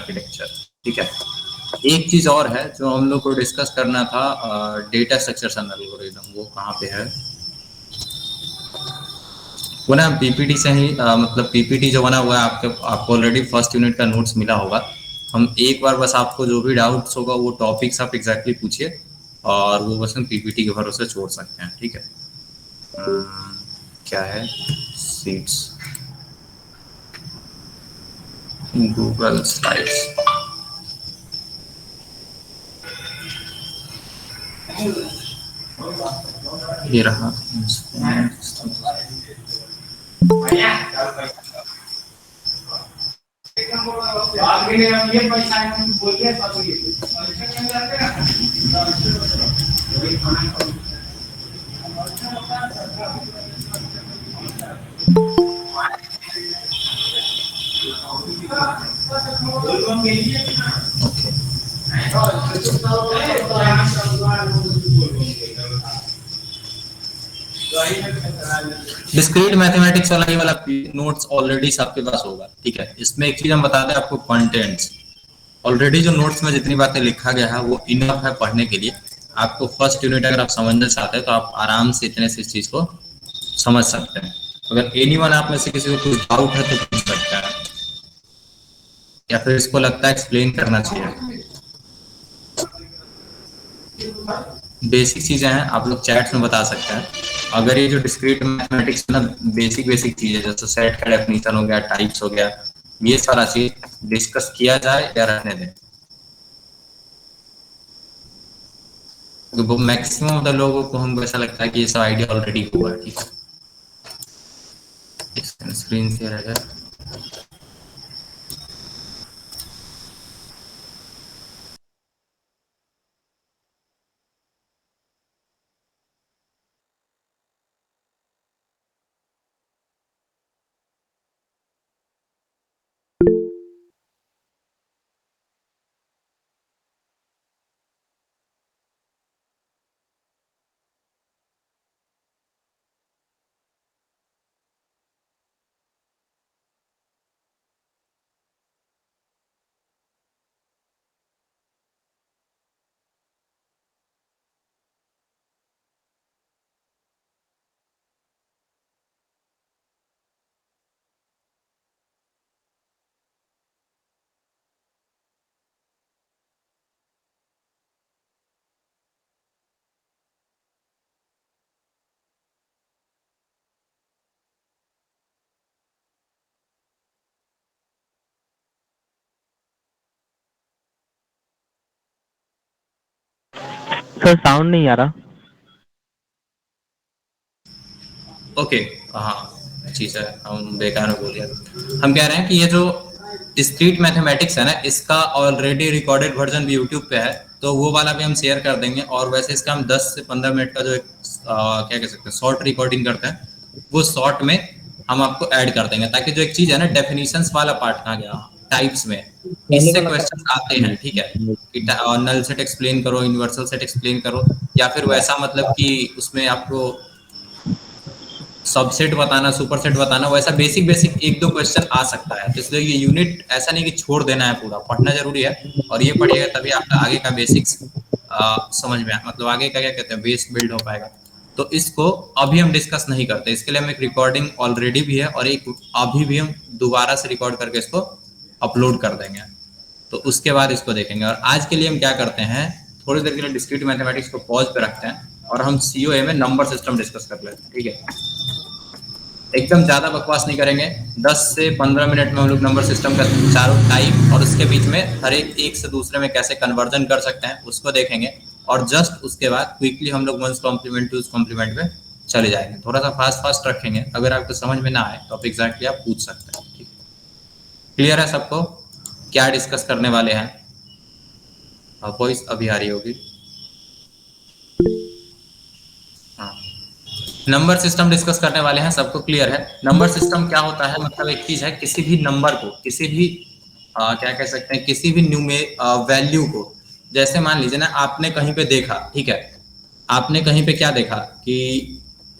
Architecture, ठीक है। एक चीज और है जो हम लोग को डिस्कस करना था, डेटा स्ट्रक्चर्स एंड एल्गोरिथम, वो कहाँ पे है? वो ना पीपीटी से ही मतलब पीपीटी जो बना हुआ है आपको ऑलरेडी फर्स्ट यूनिट का नोट्स मिला होगा। हम एक बार बस आपको जो भी डाउट्स होगा वो टॉपिक्स आप एग्जैक्टली पूछिए और वो बस हम पीपीटी के भरोसे छोड़ सकते हैं, ठीक है। क्या है? सीट्स, गूगल स्लाइड्स, ये रहा। डिस्क्रीट मैथमेटिक्स वाला ये वाला नोट्स ऑलरेडी सबके पास होगा, ठीक है। इसमें एक चीज हम बता दें आपको, कंटेंट्स ऑलरेडी जो नोट्स में जितनी बातें लिखा गया है वो इनफ है पढ़ने के लिए। आपको फर्स्ट यूनिट अगर आप समझना चाहते हैं तो आप आराम से इतने से इस चीज को समझ सकते हैं। अगर एनीवन आप में से किसी को कुछ डाउट है तो पूछ सकता है, या फिर इसको लगता है एक्सप्लेन करना चाहिए। बेसिक चीजें हैं, आप लोग चैट्स में बता सकते हैं। अगर ये जो डिस्क्रीट मैथमेटिक्स ना बेसिक चीजें जैसे सेट का डेफिनेशन हो गया, टाइप्स हो गया, ये सारा चीज डिस्कस किया जाए या रहने दें, तो वो मैक्सिमम ऑफ द लोगों को हमको ऐसा लगता है कि ये सब आइडिया ऑलरेडी हुआ है, ठीक है। स्क्रीन शेयर है। सर साउंड नहीं आ रहा। ओके, हाँ चीज है, हम बेकार में बोल दिया। हम कह रहे हैं कि ये जो डिस्क्रीट मैथमेटिक्स है ना, इसका ऑलरेडी रिकॉर्डेड वर्जन भी यूट्यूब पे है, तो वो वाला भी हम शेयर कर देंगे। और वैसे इसका हम 10 से 15 मिनट का जो एक क्या कह सकते हैं शॉर्ट रिकॉर्डिंग करते हैं, वो शॉर्ट में हम आपको ऐड कर देंगे, ताकि जो एक चीज है ना डेफिनेशंस वाला पार्ट कहाँ गया, टाइप्स में इससे क्वेश्चन आते हैं, ठीक है। कि नल सेट एक्सप्लेन करो, यूनिवर्सल सेट एक्सप्लेन करो, या फिर वैसा मतलब कि उसमें आपको सबसेट बताना, सुपरसेट बताना, वैसा बेसिक एक दो क्वेश्चन आ सकता है। तो इसलिए ये यूनिट ऐसा नहीं कि छोड़ देना है, पूरा पढ़ना जरूरी है। और ये पढ़िएगा तभी आपका आगे का बेसिक्स समझ में मतलब आगे का क्या कहते हैं बेस बिल्ड हो पाएगा। तो इसको अभी हम डिस्कस नहीं करते, इसके लिए हम एक रिकॉर्डिंग ऑलरेडी भी है और एक अभी भी हम दोबारा से रिकॉर्ड करके इसको अपलोड कर देंगे, तो उसके बाद इसको देखेंगे। और आज के लिए हम क्या करते हैं, थोड़ी देर के लिए डिस्क्रीट मैथमेटिक्स को पॉज पे रखते हैं और हम सीओए में नंबर सिस्टम डिस्कस कर लेते हैं, ठीक है। एकदम ज्यादा बकवास नहीं करेंगे, 10 से 15 मिनट में हम लोग नंबर सिस्टम का चारों टाइप और उसके बीच में हर एक से दूसरे में कैसे कन्वर्जन कर सकते हैं उसको देखेंगे। और जस्ट उसके बाद क्विकली हम लोग वंस कॉम्प्लीमेंट टू कॉम्प्लीमेंट में चले जाएंगे। थोड़ा सा फास्ट रखेंगे, अगर आपको समझ में ना आए तो आप एग्जैक्टली आप पूछ सकते हैं, ठीक। क्लियर है सबको क्या डिस्कस करने वाले हैं? वॉइस अभी आ रही होगी। हाँ, नंबर सिस्टम डिस्कस करने वाले हैं, सबको क्लियर है? नंबर सिस्टम क्या होता है, मतलब एक चीज है, किसी भी नंबर को, किसी भी क्या कह सकते हैं, किसी भी वैल्यू को, जैसे मान लीजिए ना आपने कहीं पे देखा, ठीक है, आपने कहीं पे क्या देखा कि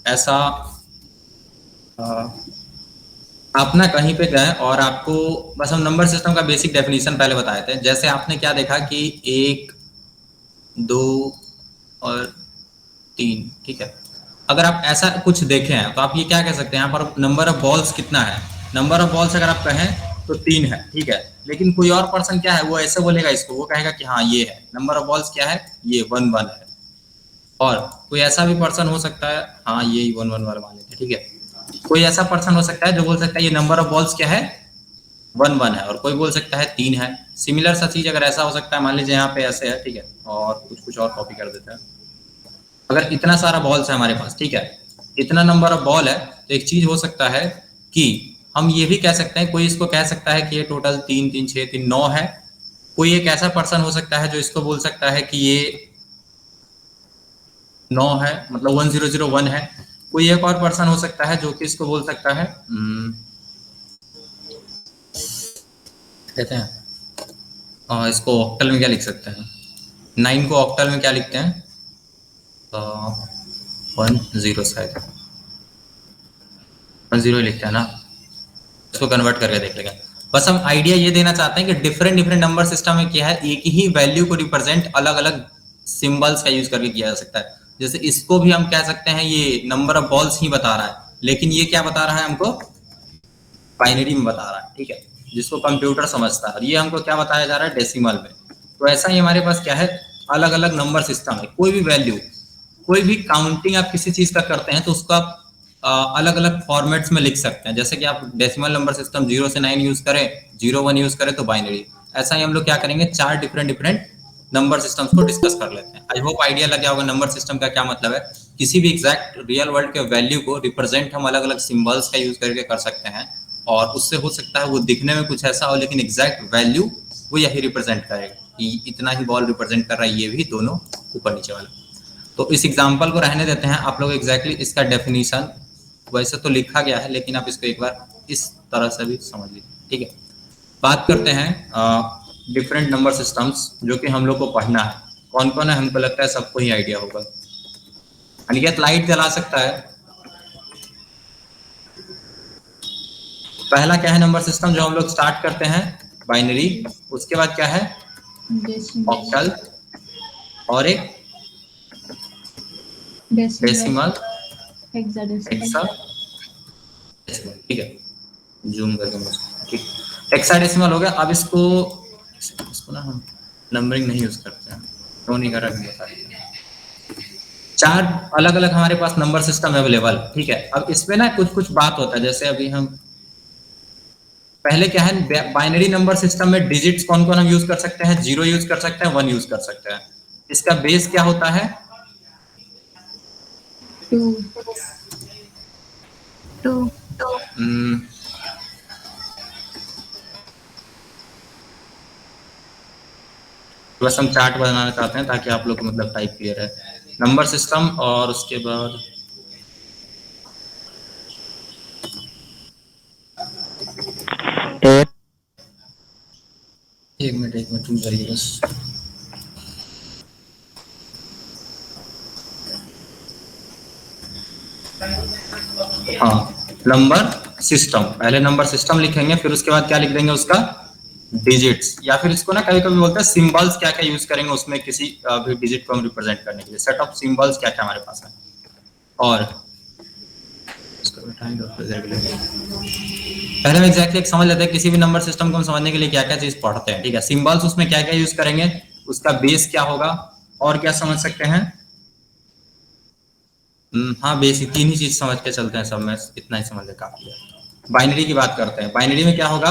ऐसा आप ना कहीं पे गए और आपको बस हम नंबर सिस्टम का बेसिक डेफिनेशन पहले बताए थे। जैसे आपने क्या देखा कि 1, 2 और 3, ठीक है। अगर आप ऐसा कुछ देखे हैं तो आप ये क्या कह सकते हैं, यहाँ पर नंबर ऑफ बॉल्स कितना है? नंबर ऑफ बॉल्स अगर आप कहें तो 3 है, ठीक है। लेकिन कोई और पर्सन क्या है, वो ऐसे बोलेगा इसको, वो कहेगा कि हाँ ये है। नंबर ऑफ बॉल्स क्या है? ये 1 1 है। और कोई ऐसा भी पर्सन हो सकता है, हाँ ये 1 1 1 मान लेते हैं, ठीक है। कोई ऐसा पर्सन हो सकता है जो बोल सकता है ये नंबर ऑफ बॉल्स क्या है? 1 1 है। और कोई बोल सकता है 3 है। सिमिलर सा चीज अगर ऐसा हो सकता है, मान लीजिए यहाँ पे ऐसे है, ठीक है। और कुछ और कॉपी कर देते हैं। अगर इतना सारा बॉल्स है हमारे पास, ठीक है, इतना नंबर ऑफ बॉल है, तो एक चीज हो सकता है कि हम ये भी कह सकते हैं, कोई इसको कह सकता है कि ये टोटल 3 3 6 3 9 है। कोई एक ऐसा पर्सन हो सकता है जो इसको बोल सकता है कि ये 9 है, मतलब 1001 है। कोई एक और पर्सन हो सकता है जो कि इसको बोल सकता है, कहते हैं इसको ऑक्टल में क्या लिख सकते हैं, 9 को ऑक्टल में क्या लिखते हैं? 10 शायद 10 लिखते हैं ना। इसको कन्वर्ट करके देख लेंगे। बस हम आइडिया ये देना चाहते हैं कि डिफरेंट डिफरेंट नंबर सिस्टम में क्या है, एक ही वैल्यू को रिप्रेजेंट अलग अलग सिंबल्स का यूज करके किया जा सकता है। जैसे इसको भी हम कह सकते हैं ये नंबर ऑफ बॉल्स ही बता रहा है, लेकिन ये क्या बता रहा है हमको? बाइनरी में बता रहा है, ठीक है, जिसको कंप्यूटर समझता है। और ये हमको क्या बताया जा रहा है? डेसिमल में। तो ऐसा ही हमारे पास क्या है, अलग अलग नंबर सिस्टम है। कोई भी वैल्यू, कोई भी काउंटिंग आप किसी चीज का करते हैं तो उसको आप अलग अलग फॉर्मेट्स में लिख सकते हैं। जैसे कि आप डेसिमल नंबर सिस्टम 0 से 9 यूज करें, 0 1 यूज करें तो बाइनरी। ऐसा ही हम लोग क्या करेंगे, 4 डिफरेंट डिफरेंट नंबर सिस्टम्स को डिस्कस कर लेते हैं। आई होप आइडिया लग गया होगा नंबर सिस्टम का क्या मतलब है। किसी भी एग्जैक्ट रियल वर्ल्ड के वैल्यू को रिप्रेजेंट हम अलग अलग सिंबल्स का यूज करके कर सकते हैं। और उससे हो सकता है वो दिखने में कुछ ऐसा हो, लेकिन एग्जैक्ट वैल्यू वो यही रिप्रेजेंट करेगा कि इतना ही बॉल रिप्रेजेंट कर रहा है, ये भी दोनों ऊपर नीचे वाला। तो इस एग्जाम्पल को रहने देते हैं। आप लोग एग्जैक्टली इसका डेफिनेशन वैसे तो लिखा गया है, लेकिन आप इसको एक बार इस तरह से भी समझ लीजिए, ठीक है। बात करते हैं डिफरेंट नंबर सिस्टम्स जो कि हम लोग को पढ़ना है। कौन कौन है? हमको लगता है सबको ही आइडिया होगा। अनिकेत लाइट जला सकता है। पहला क्या है नंबर सिस्टम जो हम लोग स्टार्ट करते हैं? बाइनरी। उसके बाद क्या है? ऑक्टल। और एक डेसिमल, हेक्सा, ठीक है। जूम करके ठीक, हेक्साडेसिमल हो गया। अब इसको ना हम नंबरिंग नहीं यूज करते हैं, तो नहीं कर रहे। 4 अलग अलग हमारे पास नंबर सिस्टम अवेलेबल, ठीक है। अब इसमें ना कुछ कुछ बात होता है। जैसे अभी हम पहले क्या है, बाइनरी नंबर सिस्टम में डिजिट्स कौन कौन हम यूज कर सकते हैं? 0 यूज कर सकते हैं, 1 यूज कर सकते हैं। इसका बेस क्या होता है? 2 बस हम चार्ट बनाना चाहते हैं ताकि आप लोग को मतलब टाइप क्लियर है। नंबर सिस्टम और उसके बाद एक मिनट रुक जाइए बस। हाँ, नंबर सिस्टम, पहले नंबर सिस्टम लिखेंगे, फिर उसके बाद क्या लिख देंगे? उसका डिजिट्स, या फिर इसको ना कभी कभी बोलते हैं सिंबल्स। क्या क्या यूज करेंगे उसमें किसी भी डिजिट को हम रिप्रेजेंट करने के लिए? सेट ऑफ सिंबल्स क्या क्या हमारे पास है। और पहले हम एग्जैक्टली समझ लेते हैं किसी भी नंबर सिस्टम को हम समझने के लिए क्या क्या चीज पढ़ते हैं, ठीक है। सिंबल्स उसमें क्या क्या यूज करेंगे, उसका बेस क्या होगा, और क्या समझ सकते हैं? हाँ, बेसिक 3 ही चीज समझ के चलते हैं सब में, इतना ही समझ ले काफी है। बाइनरी की बात करते हैं। बाइनरी में क्या होगा,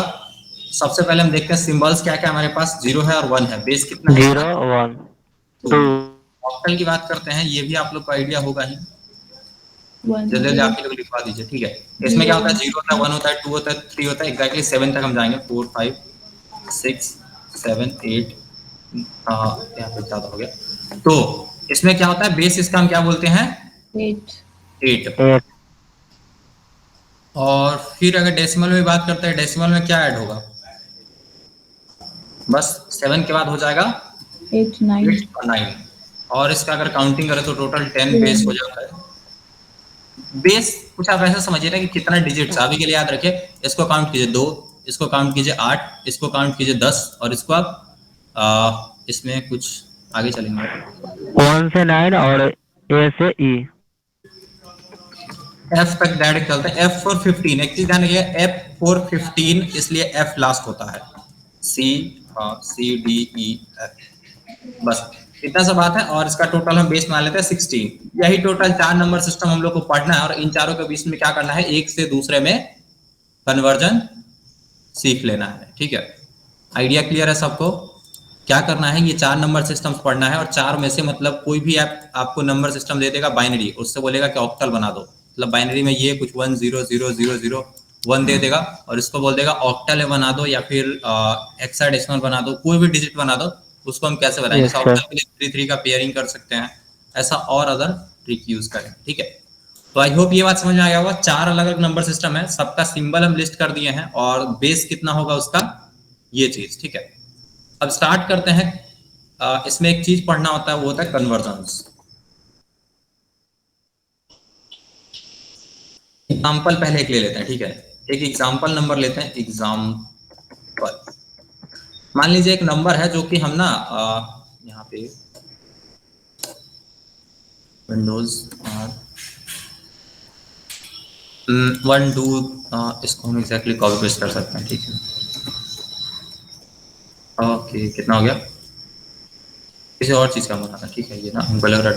सबसे पहले हम देखते हैं सिंबल्स क्या क्या हमारे पास 0 है और 1 है। बेस कितना है? 0 1 2। ऑक्टल की बात करते हैं, ये भी आप लोग को आइडिया होगा ही, जल्दी आप लोग लिखवा दीजिए, ठीक है। इसमें क्या होता है? 0 होता है, 1 होता है, 2 होता है, 3 होता है, एग्जैक्टली 7 तक हम जाएंगे। 4 5 6 7 8, हाँ यहाँ पे ज्यादा हो गया। तो इसमें क्या होता है, बेस इसका हम क्या बोलते हैं? 8। और फिर अगर डेसिमल में बात करते हैं, डेसिमल में क्या ऐड होगा? बस 7 के बाद हो जाएगा 8 9 और 9। और इसका अगर काउंटिंग करें तो टोटल 10 बेस हो जाता है। बेस कुछ आप ऐसा समझिए ना कि कितना डिजिट्स, अभी के लिए याद रखिए, इसको काउंट कीजिए 2, इसको काउंट कीजिए 8, इसको काउंट कीजिए 10, और इसको आप इसमें कुछ आगे चलेंगे। 1 से 9 और A से E। F तक डायरेक्ट चलते हैं। F फॉर 15, एक चीज ध्यान रखिए, F फॉर 15, इसलिए F लास्ट होता है। C, C D E F, बस इतना सा बात है। और इसका टोटल हम बेस मान लेते हैं 16। यही टोटल 4 नंबर सिस्टम हम लोग को पढ़ना है, और इन चारों के बीच में क्या करना है, एक से दूसरे में कन्वर्जन सीख लेना है। ठीक है, आइडिया क्लियर है सबको? क्या करना है, ये 4 नंबर सिस्टम पढ़ना है, और 4 में से मतलब कोई भी आपको नंबर सिस्टम दे देगा बाइनरी, उससे बोलेगा कि ऑक्टल बना दो, मतलब बाइनरी में ये कुछ 1 0 0 0 0 1 दे देगा, और इसको बोल देगा ऑक्टल में बना दो या फिर हेक्साडेसिमल बना दो, कोई भी डिजिट बना दो। उसको हम कैसे बनाएंगे? Yes, octal sir. के लिए 3 3 का पेयरिंग कर सकते हैं, ऐसा और अदर ट्रिक यूज करें। ठीक है, तो आई होप ये बात समझ में आ गया होगा। 4 अलग अलग नंबर सिस्टम है, सबका सिंबल हम लिस्ट कर दिए हैं, और बेस कितना होगा उसका, ये चीज। ठीक है, अब स्टार्ट करते हैं। इसमें एक चीज पढ़ना होता है, वो होता है कन्वर्जन्स। एग्जाम्पल पहले एक ले लेते हैं। ठीक है, एक एग्जाम्पल नंबर लेते हैं। एग्जाम्पल, मान लीजिए एक नंबर है जो कि हम ना यहाँ पे विंडोज 1 2, इसको हम एग्जैक्टली कॉपी पेस्ट कर सकते हैं। ठीक है, ओके, कितना हो गया? किसी और चीज का बना था। ठीक है, ये ना हमको लग रहा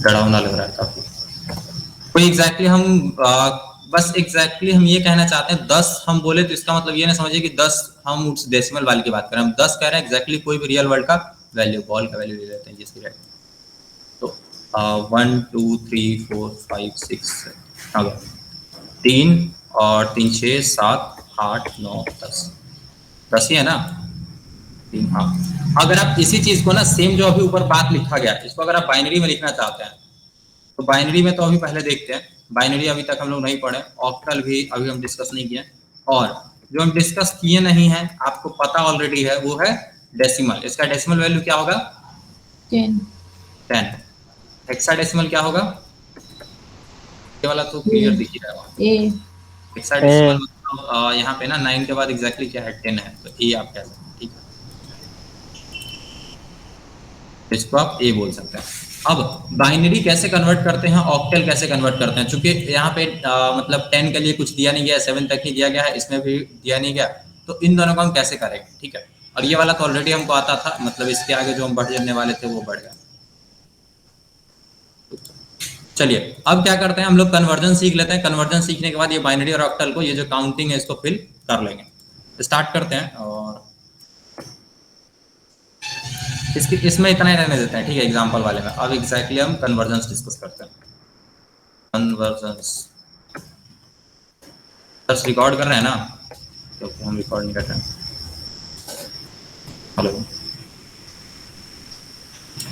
डरावना लग रहा है काफी। तो एग्जैक्टली हम बस एग्जैक्टली हम ये कहना चाहते हैं 10 हम बोले, तो इसका मतलब ये ना समझिए कि 10 हम उस डेसिमल वाले की बात कर रहे हैं। हम 10 कह रहे हैं, एग्जैक्टली कोई भी रियल वर्ल्ड का वैल्यू, बॉल का वैल्यू ले लेते हैं जिसकी रेट। तो 1 2 3 4 5 6 आ गया, 3 और 3 6 7 8 9 10, 10 ही है ना? 3, हाँ। अगर आप इसी चीज को ना सेम जो अभी ऊपर बात लिखा गया, इसको अगर आप बाइनरी में लिखना चाहते हैं, तो बाइनरी में तो अभी पहले देखते हैं। बाइनरी अभी तक हम लोग नहीं पढ़े, ऑक्टल भी अभी हम डिस्कस नहीं किए, और जो हम डिस्कस किए नहीं है, आपको पता ऑलरेडी है, वो है डेसिमल। इसका डेसिमल वैल्यू क्या होगा? 10। हेक्साडेसिमल क्या होगा? ये वाला तो क्लियर दिख ही रहा है। हेक्साडेसिमल मतलब यहाँ पे ना 9 के बाद एग्जैक्टली क्या है, 10 है, तो ए आप कह सकते हैं। ठीक है, इसको आप ए बोल सकते हैं। अब बाइनरी कैसे कन्वर्ट करते हैं, ऑक्टल कैसे कन्वर्ट करते हैं? चूंकि यहाँ पे मतलब 10 के लिए कुछ दिया नहीं गया, 7 तक ही दिया गया है, इसमें भी दिया नहीं गया, तो इन दोनों को हम कैसे करेंगे? ठीक है, और ये वाला तो ऑलरेडी हमको आता था, मतलब इसके आगे जो हम बढ़ जाने वाले थे वो बढ़ गया। चलिए अब क्या करते हैं, हम लोग कन्वर्जन सीख लेते हैं। कन्वर्जन सीखने के बाद ये बाइनरी और ऑक्टल को, ये जो काउंटिंग है, इसको फिल कर लेंगे। स्टार्ट करते हैं, और इसमें इतना ही रहने देते हैं। ठीक है, एग्जांपल वाले में। अब एग्जैक्टली हम कन्वर्जेंस डिस्कस करते हैं। कन्वर्जेंस बस रिकॉर्ड कर रहे हैं ना, क्योंकि हम रिकॉर्ड नहीं कर रहे हैं। हेलो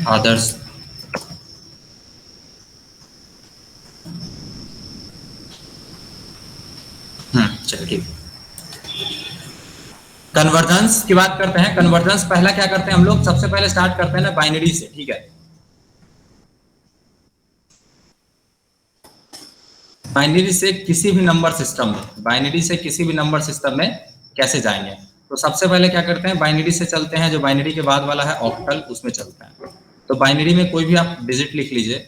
आदर्श, चलिए ठीक। कन्वर्जेंस की बात करते हैं। कन्वर्जेंस पहला क्या करते हैं हम लोग, सबसे पहले स्टार्ट करते हैं ना बाइनरी से। ठीक है, बाइनरी से किसी भी नंबर सिस्टम में, बाइनरी से किसी भी नंबर सिस्टम में कैसे जाएंगे? तो सबसे पहले क्या करते हैं, बाइनरी से चलते हैं, जो बाइनरी के बाद वाला है ऑक्टल, उसमें चलते हैं। तो बाइनरी में कोई भी आप डिजिट लिख लीजिए।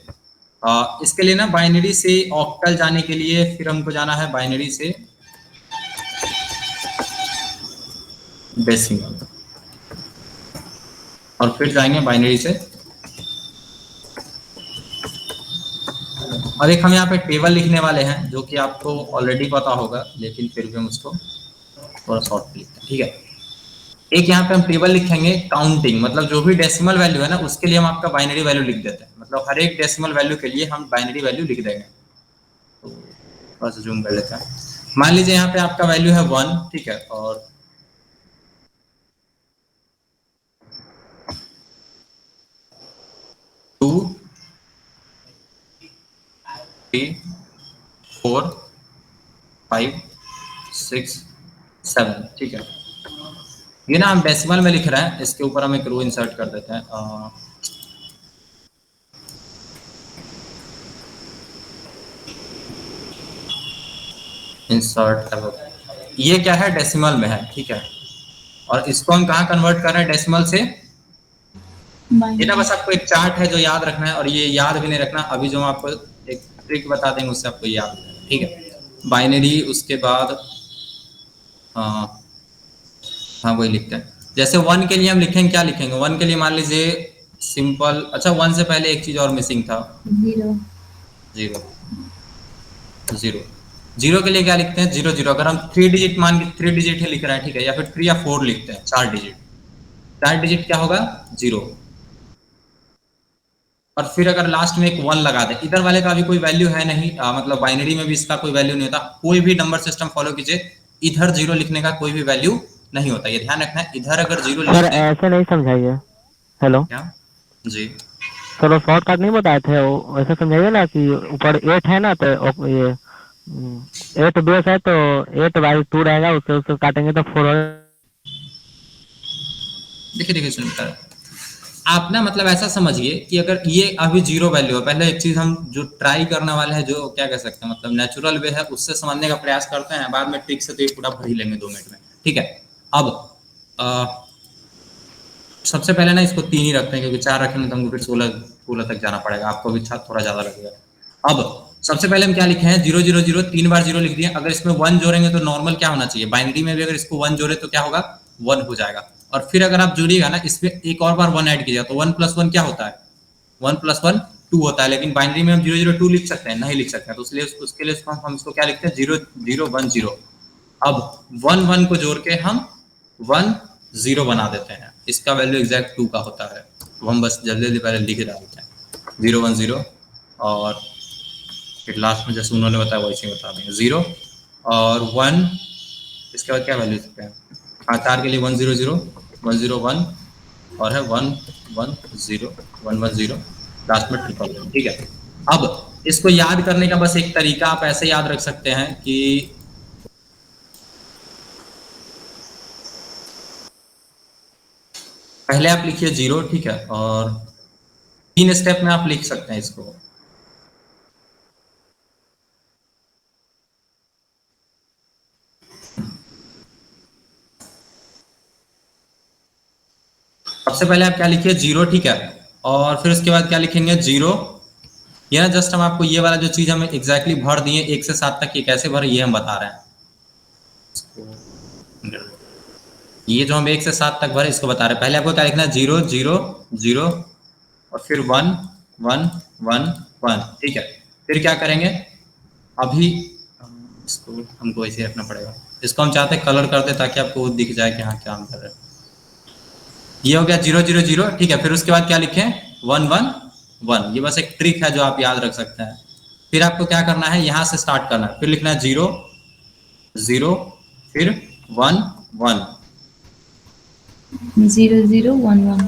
इसके लिए ना बाइनरी से ऑक्टल जाने के लिए फिर हमको जाना है बाइनरी से डेसिमल, और फिर जाएंगे बाइनरी से। और एक हम यहाँ पे टेबल लिखने वाले हैं, जो कि आपको ऑलरेडी पता होगा, लेकिन फिर भी हम उसको थोड़ा शॉर्ट लिखते हैं। ठीक है, एक यहाँ पे हम टेबल लिखेंगे काउंटिंग, मतलब जो भी डेसिमल वैल्यू है ना, उसके लिए हम आपका बाइनरी वैल्यू लिख देते हैं। मतलब हर एक डेसिमल वैल्यू के लिए हम बाइनरी वैल्यू लिख देंगे। तो बस जूम कर लेते हैं। मान लीजिए यहाँ पे आपका वैल्यू है 1। ठीक है, और 2 3 4 5 6 7। ठीक है, ये ना हम डेसिमल में लिख रहे हैं, इसके ऊपर हम एक रो इंसर्ट कर देते हैं। इंसर्ट ये क्या है, डेसिमल में है, ठीक है। और इसको हम कहाँ कन्वर्ट कर रहे हैं, डेसिमल से। ये ना बस आपको एक चार्ट है जो याद रखना है, और ये याद भी नहीं रखना, अभी जो हम आपको एक ट्रिक बता देंगे उससे आपको याद रखना है, ठीक है। बाइनरी, उसके बाद हाँ वही लिखते हैं। जैसे 1 के लिए हम लिखेंगे, क्या लिखेंगे 1 के लिए, मान लीजिए सिंपल। अच्छा 1 से पहले एक चीज और मिसिंग था, 0 जीरो। जीरो जीरो के लिए क्या लिखते हैं, 0 0। अगर हम 3 डिजिट मान के 3 डिजिट ही लिख रहे हैं, ठीक है, या फिर 3 या 4 लिखते हैं, 4 डिजिट, 4 डिजिट क्या होगा 0। और फिर अगर लास्ट में एक 1 लगा दे, इधर वाले का भी कोई वैल्यू है नहीं, मतलब बाइनरी में भी इसका कोई वैल्यू नहीं होता। कोई भी नंबर सिस्टम फॉलो कीजिए, इधर 0 लिखने का कोई भी वैल्यू नहीं होता, ये ध्यान रखना है। इधर अगर 0 सर लिखते हैं, ऐसे नहीं समझाइए। हेलो क्या जी, सर, वो शॉर्टकट नहीं बताए थे, वो ऐसे समझाइए ना कि ऊपर 8 है ना, तो ये 8 बेस है तो 8/2 रहेगा, उससे उससे काटेंगे तो 4। देखिए देखिए सुनिए, आप ना मतलब ऐसा समझिए कि अगर ये अभी 0 वैल्यू है, पहले एक चीज हम जो ट्राई करने वाले हैं, जो क्या कह सकते हैं, मतलब नेचुरल वे है, उससे समझने का प्रयास करते हैं। बाद में ट्रिक से तो ये पूरा भर ही लेंगे 2 मिनट में, ठीक है। अब सबसे पहले ना इसको 3 ही रखते हैं, क्योंकि 4 रखेंगे तो हमको फिर 16 तक जाना पड़ेगा, आपको भी थोड़ा ज्यादा लगेगा। अब सबसे पहले हम क्या लिखे हैं, 0 0 0, 3 बार 0 लिख दिए। अगर इसमें 1 जोड़ेंगे तो नॉर्मल क्या होना चाहिए, बाइनरी में भी अगर इसको 1 जोड़े तो क्या होगा, 1 हो जाएगा। और फिर अगर आप जोड़िएगा ना, इसमें एक और बार 1 ऐड कीजिएगा, तो 1 + 1 क्या होता है, 1 + 1 2 होता है। लेकिन बाइनरी में हम 0 0 2 लिख सकते हैं, नहीं लिख सकते हैं, तो इसलिए उसके लिए हम इसको क्या लिखते हैं, 0 0 1 0। अब 1 1 को जोड़ के हम 1 0 बना देते हैं, इसका वैल्यू एग्जैक्ट 2 का होता है। तो हम बस जल्दी जल्दी पहले लिख डालते हैं 0 1 0, और फिर लास्ट में जैसे उन्होंने बताया वैसे ही बता देंगे 0 और 1। इसके बाद क्या वैल्यू सकते हैं, हाँ 4 के लिए 1 0 0 1 0 1, और है 1 1 0 1 1 0, लास्ट में ट्रिपल 1, ठीक है। अब इसको याद करने का बस एक तरीका आप ऐसे याद रख सकते हैं कि पहले आप लिखिए 0, ठीक है, और 3 स्टेप में आप लिख सकते हैं इसको। सबसे पहले आप क्या लिखिए 0, ठीक है, और फिर उसके बाद क्या लिखेंगे 0। ये ना जस्ट हम आपको ये वाला जो चीज हमें एग्जैक्टली भर दिए 1 से 7 तक, ये कैसे भरे ये हम बता रहे हैं। ये जो हम 1 से 7 तक भरे इसको बता रहे हैं। पहले आपको क्या लिखना है, 0 0 0, और फिर 1 1 1 1, ठीक है। फिर क्या करेंगे, अभी इसको हमको ऐसे रखना पड़ेगा, इसको हम चाहते हैं कलर कर दे ताकि आपको दिख जाए कि हाँ क्या हम कर रहे हैं। ये हो गया 0 0 0, ठीक है। फिर उसके बाद क्या लिखें, 1 1 1। ये बस एक ट्रिक है जो आप याद रख सकते हैं। फिर आपको क्या करना है, यहाँ से स्टार्ट करना है, फिर लिखना है 0 0, फिर 1 1 0 0 1 1।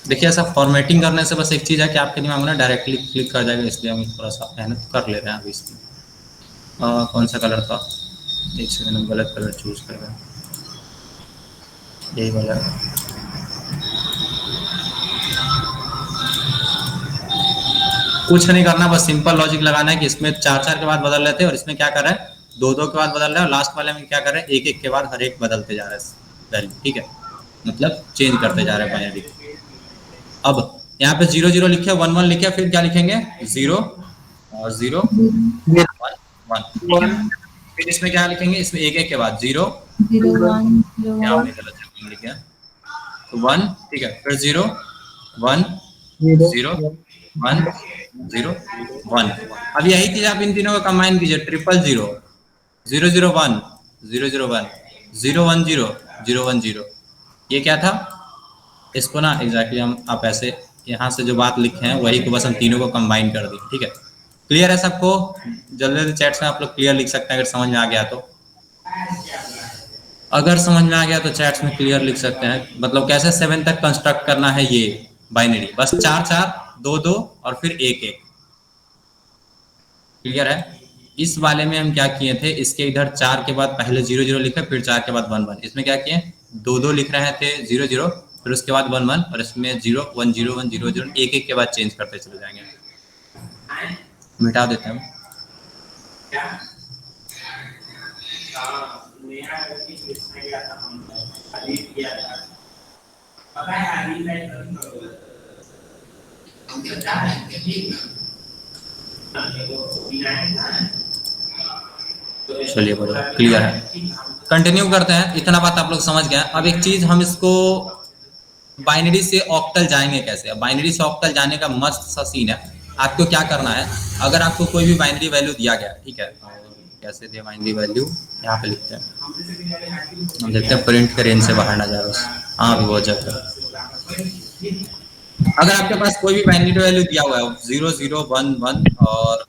देखिए ऐसा फॉर्मेटिंग करने से बस एक चीज है कि आपके दिमाग में ना डायरेक्टली क्लिक कर जाएगा, इसलिए हम थोड़ा सा मेहनत कर ले रहे हैं अभी इसमें। कौन सा कलर था, एक सेकंड, हम गलत कलर चूज कर रहे हैं, यही वाला। कुछ नहीं करना, बस सिंपल लॉजिक लगाना है कि इसमें 4 4 के बाद बदल रहे थे, और इसमें क्या कर रहे हैं 2 2 के बाद बदल रहे हैं, और लास्ट वाले में क्या कर रहे हैं 1 1 के बाद हर एक बदलते जा रहे हैं वैल्यू, ठीक है, मतलब चेंज करते जा रहे हैं बाइनरी। अब यहाँ पे 0 0 लिखे, 1 1 लिखे, फिर क्या लिखेंगे 0 और 0 1 1, ठीक है। फिर इसमें क्या लिखेंगे, इसमें 1 1 के बाद 0 0 1 0 क्या 1 गलत लिख गया, तो 1, ठीक है, फिर 0 1 0 1 0 1। अब यही चीज आप इन तीनों को कंबाइन कीजिए, 0 0 0 0 1 0 0 1 0 1 0 0 1 0। ये क्या था, इसको ना एग्जैक्टली हम आप ऐसे यहाँ से जो बात लिखे हैं वही को बस हम तीनों को कंबाइन कर दी, ठीक है। क्लियर है सबको, जल्दी जल्दी चैट्स में आप लोग क्लियर लिख सकते हैं अगर समझ में आ गया तो। अगर समझ में आ गया तो चैट्स में क्लियर लिख सकते हैं, मतलब कैसे 7 तक कंस्ट्रक्ट करना है ये बाइनरी, बस 4 4 2 2 और फिर 1 1। क्लियर है। इस वाले में हम क्या किए थे, इसके इधर 4 के बाद पहले 0 0 लिखे, फिर 4 के बाद 1 1। इसमें क्या किए 2 2 लिख रहे थे 0 0, फिर उसके बाद 1 1 और इसमें 0 1 0 1 0 0 एक एक के बाद चेंज करते चले जाएंगे। मिटा देते हैं। चलिए बढ़िया, क्लियर है। कंटिन्यू करते हैं, इतना बात आप लोग समझ गए। अब एक चीज हम इसको बाइनरी से ऑक्टल जाएंगे कैसे। अब बाइनरी से ऑक्टल जाने का मस्त सा सीन है। आपको क्या करना है, अगर आपको कोई भी बाइनरी वैल्यू दिया गया, ठीक है, कैसे दिया बाइनरी वैल्यू, यहाँ पे लिखते हैं, हम देखते हैं प्रिंट के रेंज से बाहर ना जाए बस। हाँ भी बहुत ज्यादा। अगर आपके पास कोई भी बाइनरी वैल्यू दिया हुआ है 0 0 1 1 और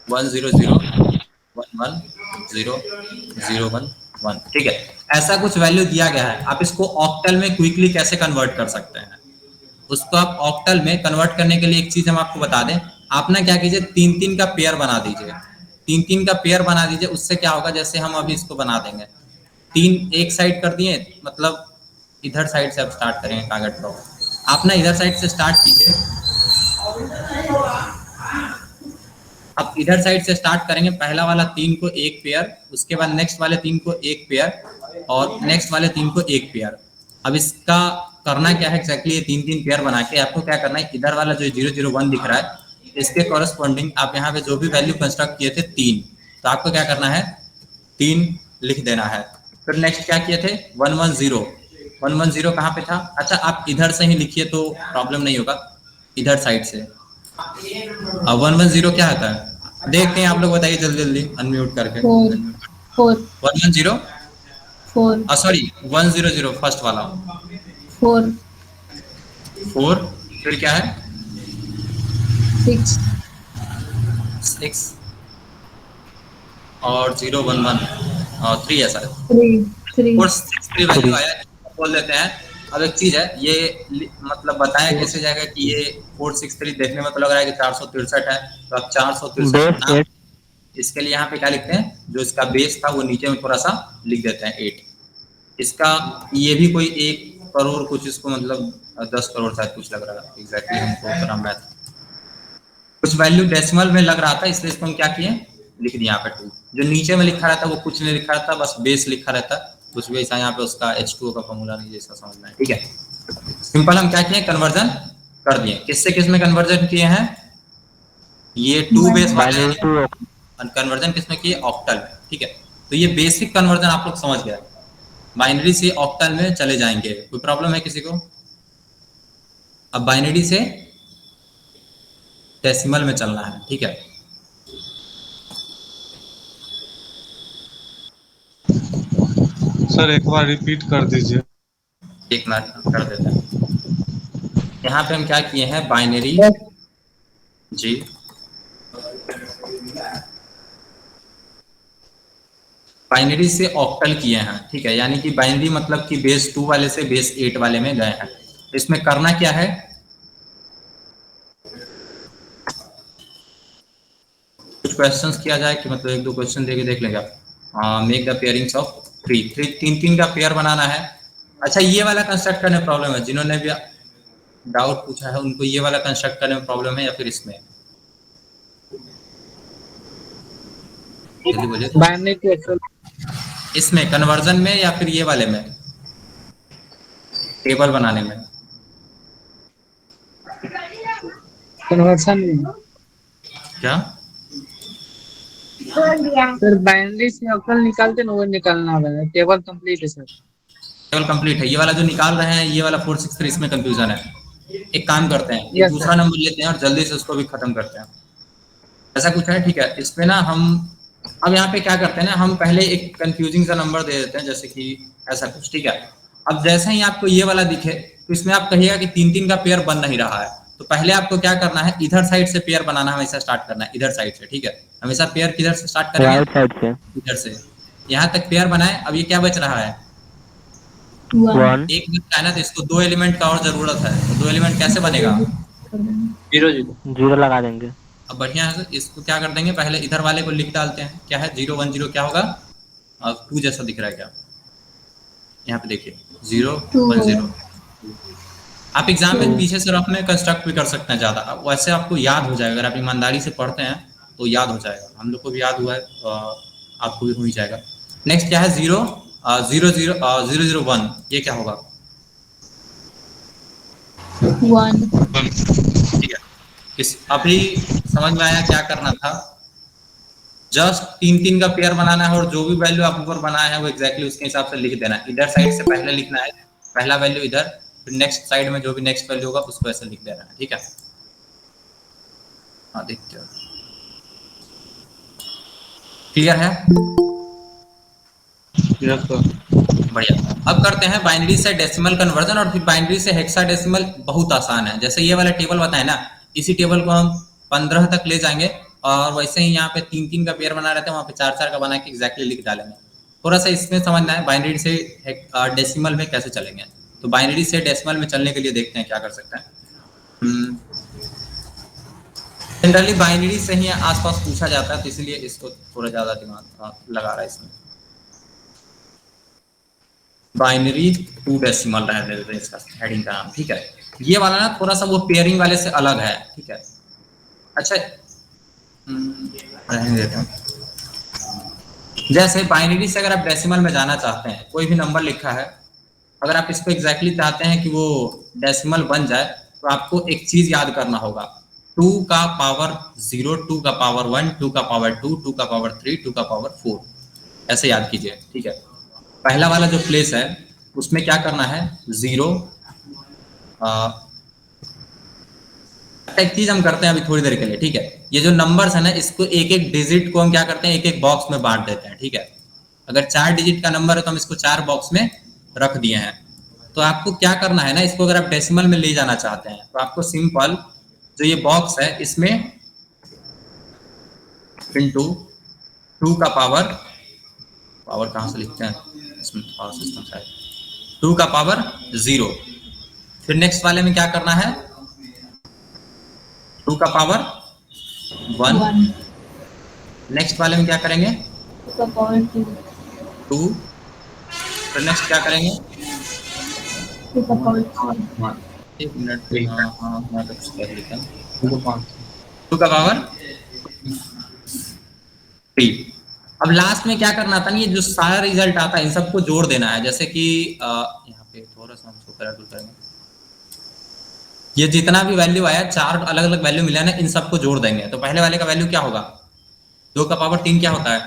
1 0 0 1 1 0 0 1 1, ठीक है, ऐसा कुछ वैल्यू दिया गया है, आप इसको ऑक्टल में क्विकली कैसे कन्वर्ट कर सकते हैं। उसको आप ऑक्टल में कन्वर्ट करने के लिए एक चीज हम आपको बता दें, आप ना क्या कीजिए, 3 3 का पेयर बना दीजिए। 3 3 का पेयर बना दीजिए, उससे क्या होगा, जैसे हम अभी इसको बना देंगे, 3 एक साइड कर दिए, मतलब इधर साइड से अब स्टार्ट करेंगे कागज ड्रॉ। आप ना इधर साइड से स्टार्ट कीजिए, अब इधर साइड से स्टार्ट करेंगे, पहला वाला 3 को एक पेयर, उसके बाद नेक्स्ट वाले 3 को एक पेयर और नेक्स्ट वाले 3 को एक पेयर। अब इसका करना क्या है एग्जैक्टली, ये 3 3 पेयर बना के आपको क्या करना है, इधर वाला जो 0 0 1 दिख रहा है इसके कॉरेस्पॉन्डिंग आप यहाँ पे जो भी वैल्यू कंस्ट्रक्ट किए थे 3, तो आपको क्या करना है 3 लिख देना है। फिर नेक्स्ट क्या किए थे 1 1 0, 1 1 0 कहाँ पे था, अच्छा आप इधर से ही लिखिए तो प्रॉब्लम नहीं होगा, इधर साइड से। अब 1 1 0 क्या आता है देखते हैं, आप लोग बताइए जल्दी जल्दी अनम्यूट करके। 4 1 1 0 4 सॉरी 1 0 0 फर्स्ट वाला 4 4, फिर क्या है 6 6 और 0 1 1 और 3 है शायद 3 4 6 3 वैल्यू आया, बोल देते हैं। अब एक चीज है, ये मतलब बताया कैसे जाएगा कि ये 4 6 3 देखने में तो लग रहा है कि 463 है, तो अब 463 इसके लिए यहाँ पे क्या लिखते हैं, जो इसका बेस था वो नीचे में थोड़ा सा लिख देते हैं 8। इसका ये भी कोई 1 करोड़ कुछ, इसको मतलब 10 करोड़ शायद कुछ लग रहा है एग्जैक्टली, हमको उतना मैथ कुछ वैल्यू डेसिमल में लग रहा था, इसलिए इसको हम क्या किए लिख दिए यहाँ पे 2। जो नीचे में लिखा रहता वो कुछ नहीं लिखा रहता, बस बेस लिखा रहता, कुछ भी ऐसा यहाँ पे उसका H2O का फॉर्मूला नहीं जैसा समझना है, ठीक है। सिंपल हम क्या किए कन्वर्जन कर दिए, किससे किस में कन्वर्जन किए हैं, ये 2 बेस वाले कन्वर्जन किसमें किए ऑक्टल में, ठीक है। तो ये बेसिक कन्वर्जन आप लोग समझ गए, बाइनरी से ऑक्टल में चले जाएंगे। कोई प्रॉब्लम है किसी को। अब बाइनरी से डेसिमल में चलना है, ठीक है। सर एक बार रिपीट कर दीजिए। एक मिनट कर देते हैं। यहाँ पे हम क्या किए हैं बाइनरी जी, बाइनरी से ऑक्टल किए हैं, ठीक है, यानी कि बाइनरी मतलब कि बेस 2 वाले से बेस 8 वाले में गए हैं। इसमें करना क्या है, कुछ क्वेश्चंस किया जाए कि मतलब 1 2 क्वेश्चन देके देख लेंगे आप। मेक द पेयरिंग्स ऑफ 3 3 का पेयर बनाना है। अच्छा ये वाला कंस्ट्रक्ट करने में प्रॉब्लम है, जिन्होंने भी डाउट पूछा है उनको ये वाला कंस्ट्रक्ट करने में प्रॉब्लम है या फिर इसमें, जल्दी बोलिए। इसमें कन्वर्जन में या फिर ये वाले में टेबल बनाने में, कन्वर्शन में क्या सर बाइनरी से ऑक्टल निकालते ना, वो निकालना होगा। टेबल कंप्लीट है सर, टेबल कंप्लीट है। ये वाला जो निकाल रहे हैं ये वाला 463 इसमें कंफ्यूजन है। एक काम करते हैं, Yes, दूसरा नंबर लेते हैं और जल्दी से उसको भी खत्म करते हैं। ऐसा कुछ है, ठीक है। इसमें ना हम अब यहाँ पे क्या करते हैं ना, हम पहले एक कंफ्यूजिंग सा नंबर दे देते हैं, जैसे कि ऐसा कुछ, ठीक है। अब जैसे ही आपको ये वाला दिखे तो इसमें आप कहिएगा कि 3 3 का पेयर बन नहीं रहा है, तो पहले आपको क्या करना है, इधर साइड से पेयर बनाना हमेशा स्टार्ट करना है, इधर साइड से, ठीक है। हमेशा पेयर किधर से स्टार्ट करेंगे, राइट साइड से, इधर से। यहाँ तक पेयर बनाए। अब ये क्या बच रहा है 1 एक बचता है ना, तो इसको 2 एलिमेंट का और जरूरत है, तो 2 एलिमेंट कैसे बनेगा 0 0 0 लगा देंगे। अब बढ़िया है, इसको क्या कर देंगे, पहले इधर वाले को लिख डालते हैं, क्या है 0 1 0 क्या होगा, अब 2 जैसा दिख रहा है क्या, यहाँ पे देखिए 0 2 1 0। आप एग्जाम में Two. पीछे से रफ में कंस्ट्रक्ट भी कर सकते हैं ज्यादा, वैसे आपको याद हो जाएगा अगर आप ईमानदारी से पढ़ते हैं तो याद हो जाएगा। हम लोग को भी याद हुआ है, आपको भी हो ही जाएगा। नेक्स्ट क्या है 0 0 0 0 0 1, ये क्या होगा? 1. ठीक है, इस अभी समझ में आया क्या करना था? जस्ट 3 का पेयर बनाना है और जो भी वैल्यू आप ऊपर बनाए हैं वो एग्जैक्टली उसके हिसाब से लिख देना है। इधर साइड से पहले लिखना है पहला वैल्यू इधर, फिर नेक्स्ट साइड में जो भी नेक्स्ट वैल्यू होगा उसको ऐसे लिख देना है। ठीक है, हाँ देखते हो, क्लियर है? बढ़िया। अब करते हैं बाइनरी से डेसिमल कन्वर्जन और फिर बाइनरी से हेक्साडेसिमल। बहुत आसान है, जैसे ये वाला टेबल बताए ना, इसी टेबल को हम 15 तक ले जाएंगे और वैसे ही यहाँ पे 3 का पेयर बना रहते हैं, वहाँ पे 4 का बना के एग्जैक्टली लिख डालेंगे। थोड़ा सा इसमें समझना है बाइनरी से डेसिमल में कैसे चलेंगे। तो बाइनरी से डेसिमल में चलने के लिए देखते हैं क्या कर सकते हैं। जनरली बाइनरी से ही आसपास पूछा जाता है, तो इसलिए इसको थोड़ा ज्यादा दिमाग लगा रहा है इसमें। बाइनरी टू डेसिमल रहने देते हैं इसका हेडिंग का नाम। ठीक है, ये वाला ना थोड़ा सा वो पेयरिंग वाले से अलग है। ठीक है, अच्छा रहने देते हैं। जैसे बाइनरी से अगर आप डेसिमल में जाना चाहते हैं, कोई भी नंबर लिखा है, अगर आप इसको एग्जैक्टली चाहते हैं कि वो डेसिमल बन जाए, तो आपको एक चीज याद करना होगा, 2 का पावर 0, 2 का पावर 1, 2 का पावर 2, 2 का पावर 3, 2 का पावर 4, ऐसे याद कीजिए। ठीक है, पहला वाला जो प्लेस है उसमें क्या करना है 0। एक चीज हम करते हैं अभी थोड़ी देर के लिए। ठीक है, ये जो नंबर्स है ना, इसको एक एक डिजिट को हम क्या करते हैं, एक एक बॉक्स में बांट देते हैं। ठीक है, अगर 4 डिजिट का नंबर है तो हम इसको 4 बॉक्स में रख दिए हैं। तो आपको क्या करना है ना, इसको अगर आप डेसिमल में ले जाना चाहते हैं तो आपको सिंपल जो ये बॉक्स है इसमें इनटू 2 का पावर कहां से लिखते हैं, इसमें थोड़ा सिस्टम है, 2 का पावर 0। फिर नेक्स्ट वाले में क्या करना है, 2 का पावर 1। नेक्स्ट वाले में क्या करेंगे 2 का पावर 2। फिर नेक्स्ट क्या करेंगे 2 का पावर 3. एक मिनट, हाँ तो कर लेते हैं 2 का पावर 3। अब लास्ट में क्या करना था, ये जो सारा रिजल्ट आता है इन सबको जोड़ देना है। जैसे कि यहाँ पे थोड़ा सा हम इसको करेक्ट करेंगे, ये जितना भी वैल्यू आया, 4 अलग अलग वैल्यू मिला है ना, इन सबको जोड़ देंगे। तो पहले वाले का वैल्यू क्या होगा, 2 का पावर 3 क्या होता है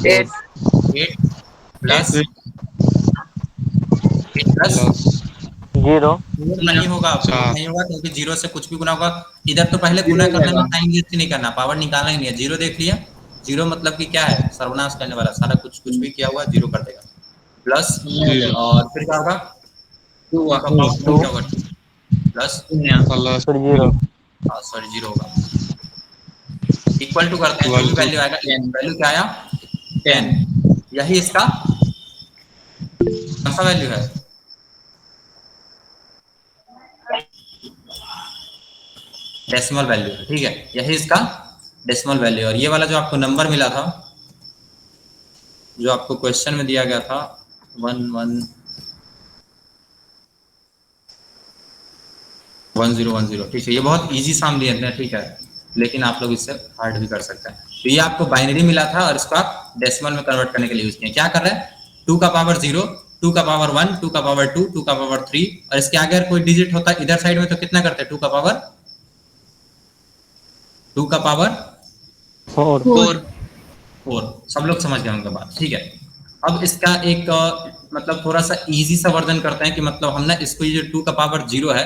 8 प्लस 0 नहीं होगा, नहीं होगा क्योंकि 0 से कुछ भी गुना होगा। इधर तो पहले गुना करने में टाइम वेस्ट नहीं करना, पावर निकालना ही नहीं है। 0 देख लिया, 0 मतलब कि क्या है, सर्वनाश करने वाला, सारा कुछ भी किया हुआ 0 कर देगा। प्लस और फिर क्या होगा 2 का पावर क्या होगा प्लस 0 सॉरी 0 होगा। इक्वल टू करते हैं, जो भी वैल्यू आएगा, वैल्यू क्या आया 10। यही इसका कौन सा वैल्यू है, डेसिमल वैल्यू है। ठीक है, यही इसका डेसिमल वैल्यू। और ये वाला जो आपको नंबर मिला था, जो आपको क्वेश्चन में दिया गया था 1010, ठीक है, ये बहुत इजी साम दिए थे। ठीक है, लेकिन आप लोग इससे हार्ड भी कर सकते हैं। तो ये आपको बाइनरी मिला था और इसको आप डेसिमल में कन्वर्ट करने के लिए यूज किए। क्या कर रहे हैं, 2 का पावर 0, 2 का पावर 1, 2 का पावर 2, 2 का पावर 3, और इसके आगे अगर कोई डिजिट होता है इधर साइड में तो कितना करते हैं, 2 का पावर 4। सब लोग समझ गए उनका बात। ठीक है, अब इसका एक मतलब थोड़ा सा इजी सा वर्जन करते हैं कि मतलब हम ना इसको ये जो 2 का पावर 0 है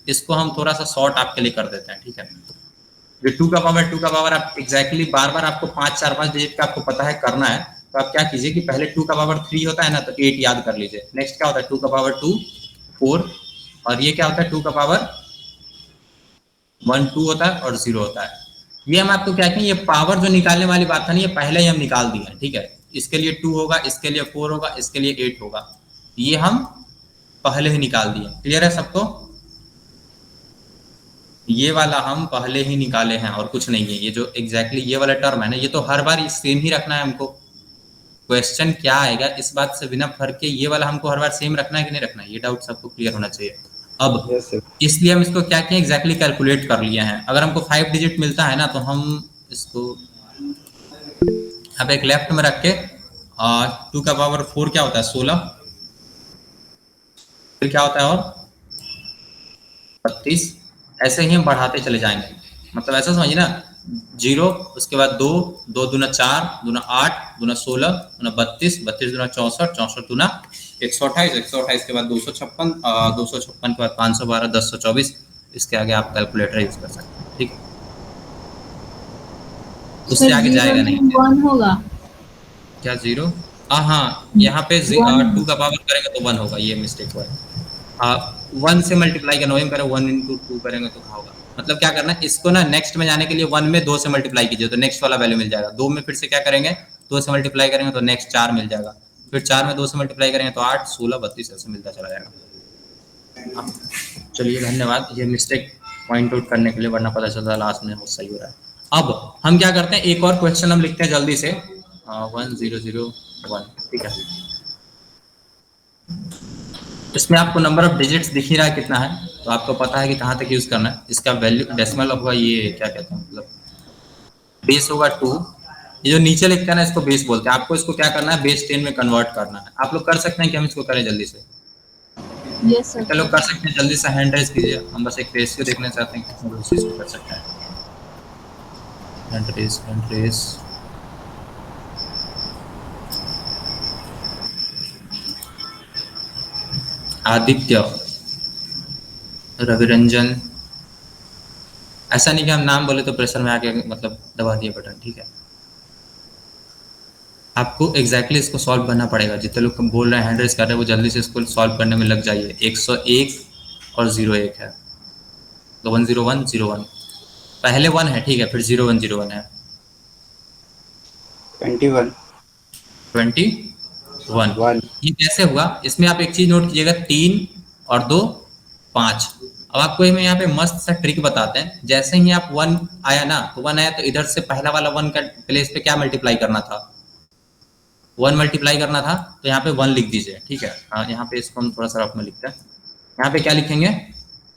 इसको हम थोड़ा सा शॉर्ट आपके लिए कर देते हैं। ठीक है, ये 2 का पावर आप एग्जैक्टली बार बार आपको 5 डिजिट का आपको पता है करना है। तो आप क्या कीजिए कि पहले 2 का पावर 3 होता है ना, तो 8 याद कर लीजिए। नेक्स्ट क्या होता है 2 का पावर 2 4, और ये क्या होता है 2 का पावर 1 2 होता है और 0 होता है। ये हम आपको क्या कहें, ये पावर जो निकालने वाली बात था ना, ये पहले ही हम निकाल दिए। ठीक है, इसके लिए 2 होगा, इसके लिए 4 होगा, इसके लिए 8 होगा, ये हम पहले ही निकाल दिए। क्लियर है सबको, ये वाला हम पहले ही निकाले हैं और कुछ नहीं है। ये जो एग्जैक्टली ये वाला टर्म है ना, ये तो हर बार सेम ही रखना है हमको। क्वेश्चन क्या आएगा इस बात से बिना फर्क के ये वाला हमको हर बार सेम रखना है कि नहीं रखना है, ये डाउट सबको क्लियर होना चाहिए। अब इसलिए हम इसको क्या किए, एग्जैक्टली कैलकुलेट कर लिए हैं। अगर हमको 5 डिजिट मिलता है ना तो हम इसको यहाँ पे एक लेफ्ट में रख के 2 का पावर 4 क्या होता है 16, फिर क्या होता है और 32, ऐसे ही हम बढ़ाते चले जाएंगे। मतलब ऐसा समझिए ना, 0 उसके बाद 2, 2 दूना 4, दूना 8, दूना 16, दूना 32, 32 दूना 64, 64 दूना 128, 128 के बाद 256, 256 के बाद 512, 1024, इसके आगे आप कैलकुलेटर यूज कर सकते हैं। ठीक, उससे आगे जाएगा नहीं। 1 होगा क्या 0? हाँ, यहाँ पे 2 का पावर करेंगे तो 1 होगा, ये मिस्टेक हुआ है। 1 से मल्टीप्लाई करना, 1 into 2 करेंगे तो क्या होगा। मतलब क्या करना है इसको ना, नेक्स्ट में जाने के लिए 1 में 2 से मल्टीप्लाई कीजिए तो नेक्स्ट वाला वैल्यू मिल जाएगा। 2 में फिर से क्या करेंगे, 2 से मल्टीप्लाई करेंगे तो नेक्स्ट 4 मिल जाएगा। फिर 4 में 2 से मल्टीप्लाई करेंगे तो 8, 16, 32 ऐसे मिलता चला जाएगा। चलिए धन्यवाद ये मिस्टेक पॉइंट आउट करने के लिए, वरना पता चलता लास्ट में सही हो रहा है। अब हम क्या करते हैं, एक और क्वेश्चन हम लिखते हैं जल्दी से, 1001, ठीक है। इसमें आपको नंबर ऑफ डिजिट्स दिख ही रहा है कितना है, तो आपको पता है कि कहाँ तक यूज करना है। इसका वैल्यू डेसिमल होगा, ये क्या कहते हैं, मतलब बेस होगा 2। ये जो नीचे लिखता है ना इसको बेस बोलते हैं। आपको इसको क्या करना है, बेस 10 में कन्वर्ट करना है। आप लोग कर सकते हैं कि हम इसको करें जल्दी से? Yes sir. लोग कर सकते हैं, जल्दी से हैंड रेज कीजिए। हम बस एक रेशियो देखना चाहते हैं कितने लोग इसको कर सकते हैं। हैंड रेज आदित्य, रविरंजन, ऐसा नहीं कि हम नाम बोले तो प्रेशर में आके मतलब दबा दिए बटन, ठीक है। आपको एग्जैक्टली इसको सॉल्व करना पड़ेगा। जितने लोग बोल रहे हैं हैंड रेज कर रहे हैं वो जल्दी से इसको सॉल्व करने में लग जाइए। 101 और 01 है, तो 10101 पहले 1 है, ठीक है, फिर 0101 है, 21। ये कैसे हुआ, इसमें आप एक चीज नोट कीजिएगा, 3 और 2 5। अब आपको यहाँ पे मस्त सा ट्रिक बताते हैं। जैसे ही आप 1 आया ना, तो 1 आया तो इधर से पहला वाला 1 का प्लेस पे क्या मल्टीप्लाई करना था, 1 मल्टीप्लाई करना था, तो यहाँ पे 1 लिख दीजिए, ठीक है। हाँ, यहाँ पे इसको हम थोड़ा सा रफ में लिखते हैं। यहाँ पे क्या लिखेंगे,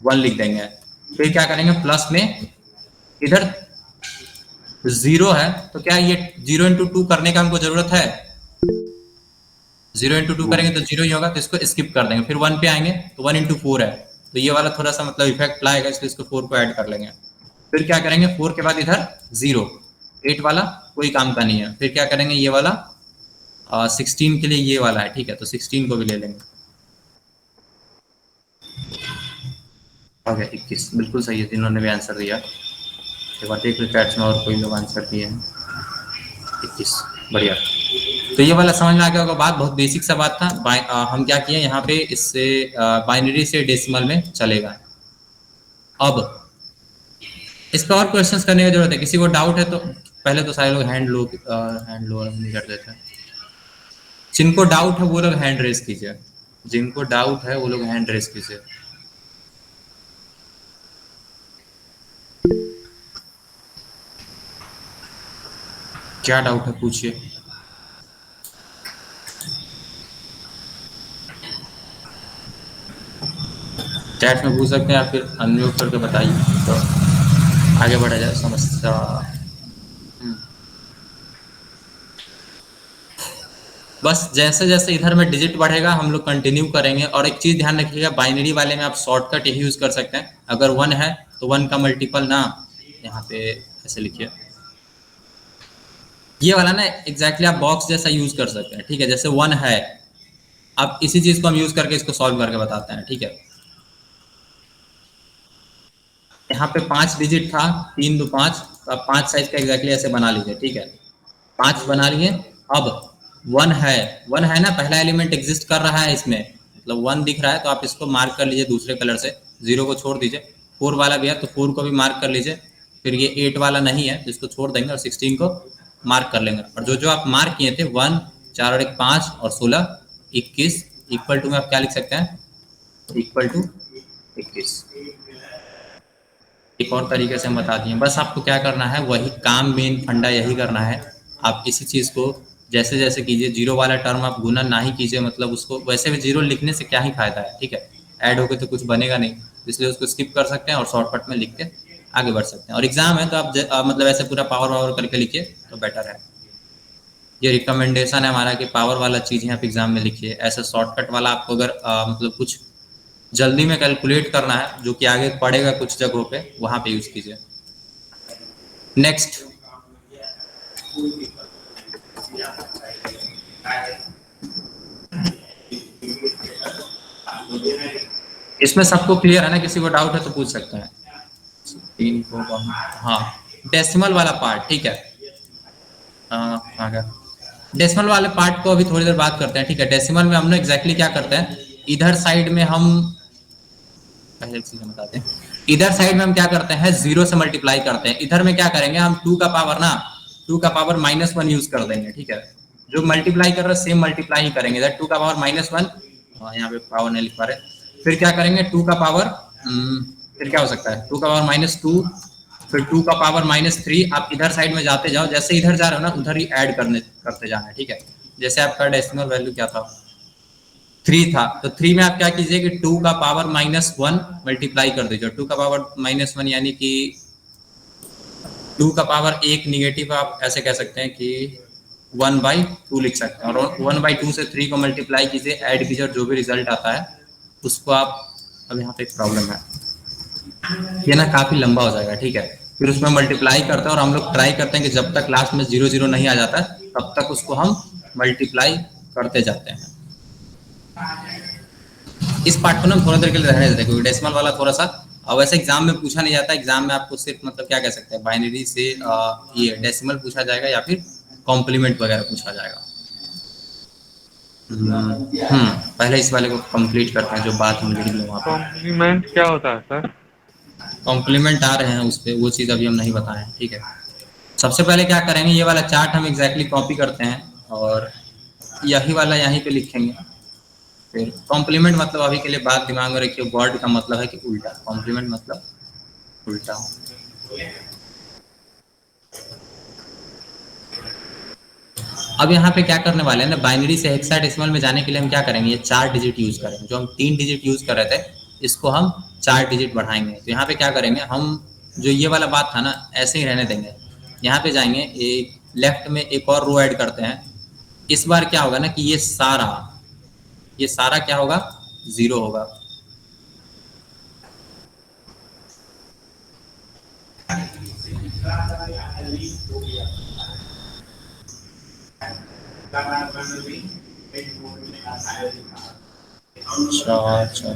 1 लिख देंगे। फिर क्या करेंगे, प्लस में इधर 0 है, तो क्या ये 0 into 2 करने का हमको जरूरत है? 0 into 2 करेंगे तो 0 ही होगा, तो इसको स्किप कर देंगे। फिर 1 पे आएंगे तो 1 into 4 है, तो ये वाला थोड़ा सा मतलब इफेक्ट लाएगा, इसलिए इसको 4 को ऐड कर लेंगे। फिर क्या करेंगे, 4 के बाद इधर 0, 8 वाला कोई काम का नहीं है। फिर क्या करेंगे, ये वाला 16 के लिए ये वाला है, ठीक है, तो 16 को भी ले लेंगे। ओके, 21 बिल्कुल सही है, जिन्होंने भी आंसर दिया। एक बार देख लो चैट्स में और कोई लोग आंसर दिए हैं। 21 बढ़िया। तो ये वाला समझ में आ गया होगा। बात बहुत बेसिक सा बात था। हम क्या किए यहाँ पे, इससे बाइनरी से डेसिमल में चलेगा। अब इस पर और क्वेश्चंस करने की जरूरत है? किसी को डाउट है तो पहले तो सारे लोग हैंड लो नहीं कर देते। जिनको डाउट है वो लोग हैंड रेस कीजिए, जिनको डाउट है वो लोग हैंड रेस कीजिए। क्या डाउट है पूछिए। चैट में पूछ सकते हैं या फिर अनम्यूट करके बताइए, तो आगे बढ़ा जाए समस्या। बस जैसे जैसे इधर में डिजिट बढ़ेगा हम लोग कंटिन्यू करेंगे। और एक चीज ध्यान रखिएगा, बाइनरी वाले में आप शॉर्टकट यही यूज कर सकते हैं। अगर 1 है तो 1 का मल्टीपल ना, यहाँ पे ऐसे लिखिए, ये वाला ना एग्जैक्टली आप बॉक्स जैसा यूज कर सकते हैं, ठीक है। जैसे 1 है, अब इसी चीज को हम यूज करके इसको सॉल्व करके बताते हैं, ठीक है। यहाँ पे 5 डिजिट था, 3 2 5, तो आप 5 साइज का एग्जैक्टली ऐसे बना लीजिए, ठीक है। 5 बना लिए। अब 1 है ना, पहला एलिमेंट एग्जिस्ट कर रहा है इसमें, मतलब 1 दिख रहा है, तो आप इसको मार्क कर लीजिए दूसरे कलर से, 0 को छोड़ दीजिए। 4 वाला भी है तो 4 को भी मार्क कर लीजिए। फिर ये 8 वाला नहीं है, जिसको छोड़ देंगे, और 16 को मार्क कर लेंगे। और जो जो आप मार्क किए थे 1, 4 और 1 5 और 16 21 इक्वल टू में आप क्या लिख सकते हैं, इक्वल टू 21। एक और तरीके से हम बता दिए। बस आपको क्या करना है, वही काम, मेन फंडा यही करना है। आप इसी चीज को जैसे जैसे कीजिए, जीरो वाला टर्म आप गुना ना ही कीजिए, मतलब उसको वैसे भी जीरो लिखने से क्या ही फायदा है, ठीक है, ऐड होके तो कुछ बनेगा नहीं, इसलिए उसको स्किप कर सकते हैं और शॉर्टकट में लिख के आगे बढ़ सकते हैं। और एग्जाम है तो आप मतलब ऐसे पूरा पावर वावर करके लिखिए तो बेटर है। ये रिकमेंडेशन है हमारा कि पावर वाला चीज़ है आप एग्जाम में लिखिए, ऐसा शॉर्टकट वाला आपको अगर मतलब कुछ जल्दी में कैलकुलेट करना है जो कि आगे पड़ेगा कुछ जगहों पे, वहां पे यूज कीजिए। नेक्स्ट, इसमें सबको क्लियर है ना? किसी को डाउट है तो पूछ सकते हैं। 3 को 1, हाँ, डेसिमल वाला पार्ट, ठीक है। डेसिमल वाले पार्ट को अभी थोड़ी देर बात करते हैं, ठीक है। डेसिमल में हम लोग एग्जैक्टली क्या करते हैं, इधर साइड में हम पहले एक चीज बताते हैं, इधर साइड में हम क्या करते हैं, जीरो से मल्टीप्लाई करते हैं। इधर में क्या करेंगे हम, 2 का पावर ना, 2 का पावर -1 यूज कर देंगे, ठीक है। जो मल्टीप्लाई कर रहे हैं सेम मल्टीप्लाई ही करेंगे, इधर 2 का पावर -1, यहाँ पे पावर नहीं लिख पा रहे, फिर क्या करेंगे 2 का पावर, फिर क्या हो सकता है 2 का पावर -2, फिर 2 का पावर -3। आप इधर साइड में जाते जाओ, जैसे इधर जा रहे हो ना उधर ही ऐड करते जाना है, ठीक है। जैसे आपका डेसिमल वैल्यू क्या था, 3 था, तो 3 में आप क्या कीजिए कि 2 का पावर -1 मल्टीप्लाई कर दीजिए। 2 का पावर -1 यानी कि 2 का पावर एक निगेटिव, आप ऐसे कह सकते हैं कि 1/2 लिख सकते हैं, और 1/2 से 3 को मल्टीप्लाई कीजिए, ऐड कीजिए, और जो भी रिजल्ट आता है उसको आप, अब यहाँ पे एक प्रॉब्लम है, ये ना काफी लंबा हो जाएगा, ठीक है। फिर उसमें मल्टीप्लाई करते हैं, और हम लोग ट्राई करते हैं कि जब तक लास्ट में 0 0 नहीं आ जाता तब तक उसको हम मल्टीप्लाई करते जाते हैं। इस पार्ट को ना थोड़ा देर के लिए रहने देते हैं, क्योंकि डेसिमल वाला थोड़ा सा वैसे एग्जाम में पूछा नहीं जाता। एग्जाम में आपको सिर्फ मतलब क्या कह सकते हैं, बाइनरी से ये डेसिमल पूछा जाएगा या फिर कॉम्प्लीमेंट वगैरह पूछा जाएगा। पहले इस वाले को कंप्लीट करते हैं, जो बात हम लिख ली वहाँ पे। कॉम्प्लीमेंट क्या होता है सर? कॉम्प्लीमेंट आ रहे हैं उस पर, वो चीज़ अभी हम नहीं बताएं, ठीक है। सबसे पहले क्या करेंगे, ये वाला चार्ट हम एग्जैक्टली कॉपी करते हैं और यही वाला यहीं पे लिखेंगे। फिर कॉम्प्लीमेंट मतलब अभी के लिए बात दिमाग में रखिए, वर्ड का मतलब है कि उल्टा, कॉम्प्लीमेंट मतलब उल्टा। अब यहाँ पे क्या करने वाले हैं ना, बाइनरी से हेक्साडेसिमल में जाने के लिए हम क्या करेंगे, ये 4 डिजिट यूज करेंगे। जो हम 3 डिजिट यूज कर रहे थे इसको हम 4 डिजिट बढ़ाएंगे। तो यहाँ पे क्या करेंगे हम, जो ये वाला बात था ना ऐसे ही रहने देंगे। यहाँ पे जाएंगे, एक लेफ्ट में एक और रो ऐड करते हैं। इस बार क्या होगा ना कि ये सारा क्या होगा, 0 होगा। अच्छा,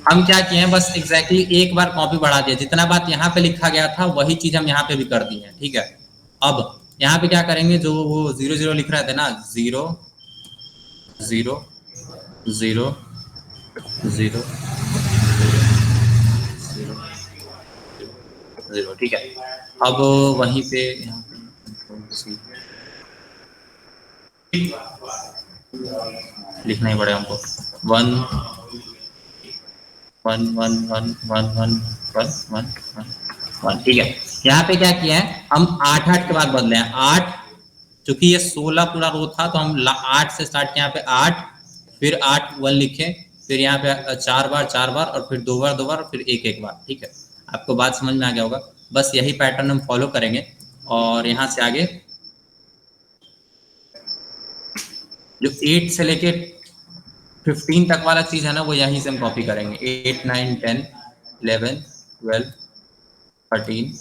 हम क्या किए हैं, बस एग्जैक्टली एक बार कॉपी बढ़ा दिया, जितना बात यहाँ पे लिखा गया था वही चीज हम यहाँ पे भी कर दी है, ठीक है। अब यहाँ पे क्या करेंगे, जो वो 0 0 लिख रहे थे ना, 0 0 0 0 0, ठीक है। अब वहीं पे लिखना ही पड़ेगा हमको, 1 1 1 1 1 1 1 1, ठीक है। यहाँ पे क्या किया है, हम 8 8 के बाद बदले हैं 8, क्योंकि ये 16 पूरा रो था तो हम 8 से स्टार्ट किया, यहाँ पे 8, फिर 8 1 लिखे, फिर यहाँ पे 4 बार और फिर 2 बार और फिर 1 1 बार, ठीक है। आपको बात समझ में आ गया होगा। बस यही पैटर्न हम फॉलो करेंगे, और यहाँ से आगे जो 8 से लेके 15 तक वाला चीज है ना, वो यहीं से हम कॉपी करेंगे। 8 9 10 11 12 13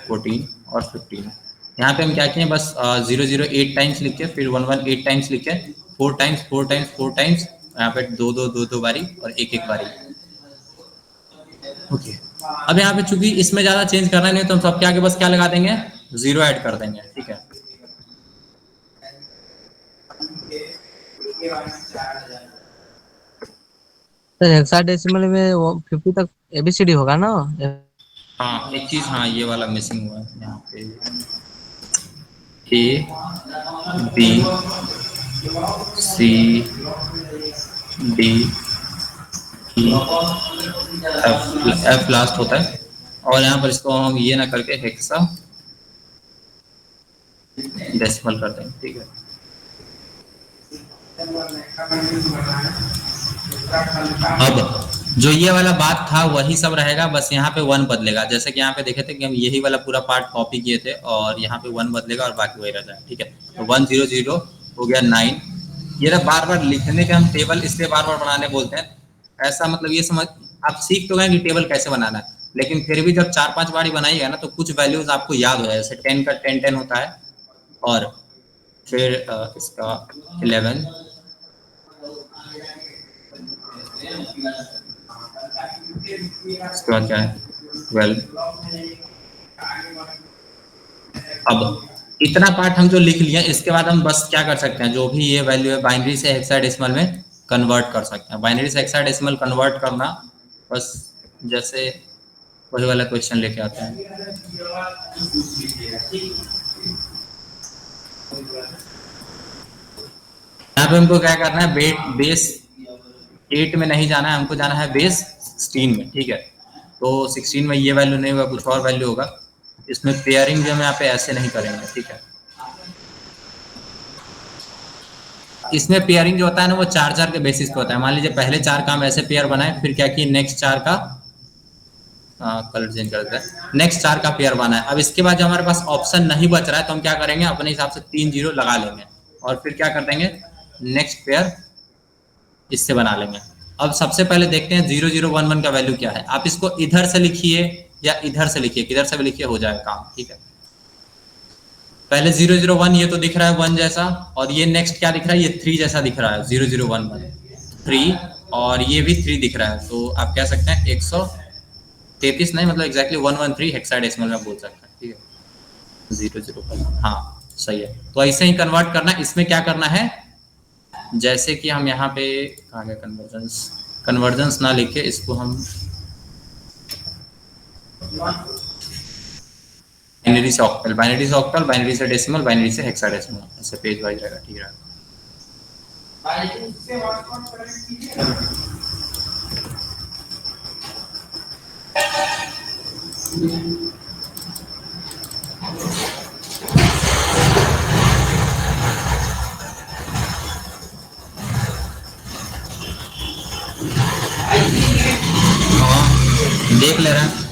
14 और 15। यहाँ पे हम क्या किए, बस 0 0 8 टाइम्स लिखे, फिर 1 1 8 टाइम्स लिखे, 4 टाइम्स 4 टाइम्स 4 टाइम्स, यहाँ पे 2 2 2 2 बारी और 1 1 बारी। ओके, अब यहाँ पे चूंकि इसमें ज्यादा चेंज करना नहीं तो हम सबके आगे बस क्या लगा देंगे, 0 ऐड कर देंगे, ठीक है। सर हेक्साडेसिमल में वो 50 तक एबीसीडी होगा ना? हाँ एक चीज, हाँ ये वाला मिसिंग हुआ है यहाँ पे। A B C D E F last होता है, और यहाँ पर इसको हम ये ना करके हेक्सा डेसिमल कर देंगे, ठीक है। अब जो ये वाला बात था वही सब रहेगा, बस यहाँ पे 1 बदलेगा। जैसे कि यहाँ पे देखे थे कि हम यही वाला पूरा पार्ट कॉपी किए थे, और यहाँ पे 1 बदलेगा और बाकी वही रह जाएगा, ठीक है। तो 1 0 0 हो गया 9। ये ना बार बार लिखने के हम टेबल इसलिए बार बार बनाने बोलते हैं, ऐसा मतलब ये समझ आप सीख तो गए कि टेबल कैसे बनाना है, लेकिन फिर भी जब 4-5 बार बनाइएगा ना तो कुछ वैल्यूज आपको याद हो जाए। जैसे 10 का 10 10 होता है, और फिर इसका 11, इसके बाद क्या है 12। अब इतना पार्ट हम जो लिख लिया, इसके बाद हम बस क्या कर सकते हैं, जो भी ये वैल्यू है बाइनरी से हेक्साडेसिमल में कन्वर्ट कर सकते हैं। बाइनरी से हेक्साडेसिमल कन्वर्ट करना बस जैसे वही वाला क्वेश्चन लेके आते हैं। यहाँ पे हमको क्या करना है, बेस 8 में नहीं जाना है, हमको जाना है बेस 16 में, ठीक है। तो 16 में ये वैल्यू नहीं होगा, कुछ और वैल्यू होगा। इसमें पेयरिंग जो हम यहाँ पे ऐसे नहीं करेंगे, ठीक है। इसमें पेयरिंग जो होता है ना वो 4-4 के बेसिस पे होता है। मान लीजिए पहले 4 काम ऐसे पेयर बनाए, फिर क्या किए नेक्स्ट 4 का कलर चेंज कर देते हैं, नेक्स्ट 4 का पेयर बना है। अब इसके बाद जो हमारे पास ऑप्शन नहीं बच रहा है तो हम क्या करेंगे, अपने हिसाब से 3 0 लगा लेंगे, और फिर क्या कर देंगे नेक्स्ट पेयर इससे बना लेंगे। अब सबसे पहले देखते हैं 0 0 1 1 का वैल्यू क्या है। आप इसको इधर से लिखिए या इधर से लिखिए, किधर से भी लिखिए हो जाएगा काम, ठीक है। पहले 0 0 1 ये तो दिख रहा है 1 जैसा, और ये नेक्स्ट क्या दिख रहा है, ये 3 जैसा दिख रहा है। 0 0 1 1 3, और ये भी 3 दिख रहा है। तो आप कह सकते हैं 133 नहीं, मतलब एग्जैक्टली 113 हेक्साडेसिमल में बोल सकते हैं, ठीक है। 0 0 1, हाँ सही है। तो ऐसे ही कन्वर्ट करना। इसमें क्या करना है, जैसे कि हम यहाँ पे कहाँ गए कन्वर्जेंस ना लिखे, इसको हम बाइनरी से ऑक्टल, बाइनरी से ऑक्टल, बाइनरी से डेसिमल, बाइनरी से हेक्साडेसिमल, ऐसे पेज वाइज रहेगा, ठीक है। देख ले रहे हैं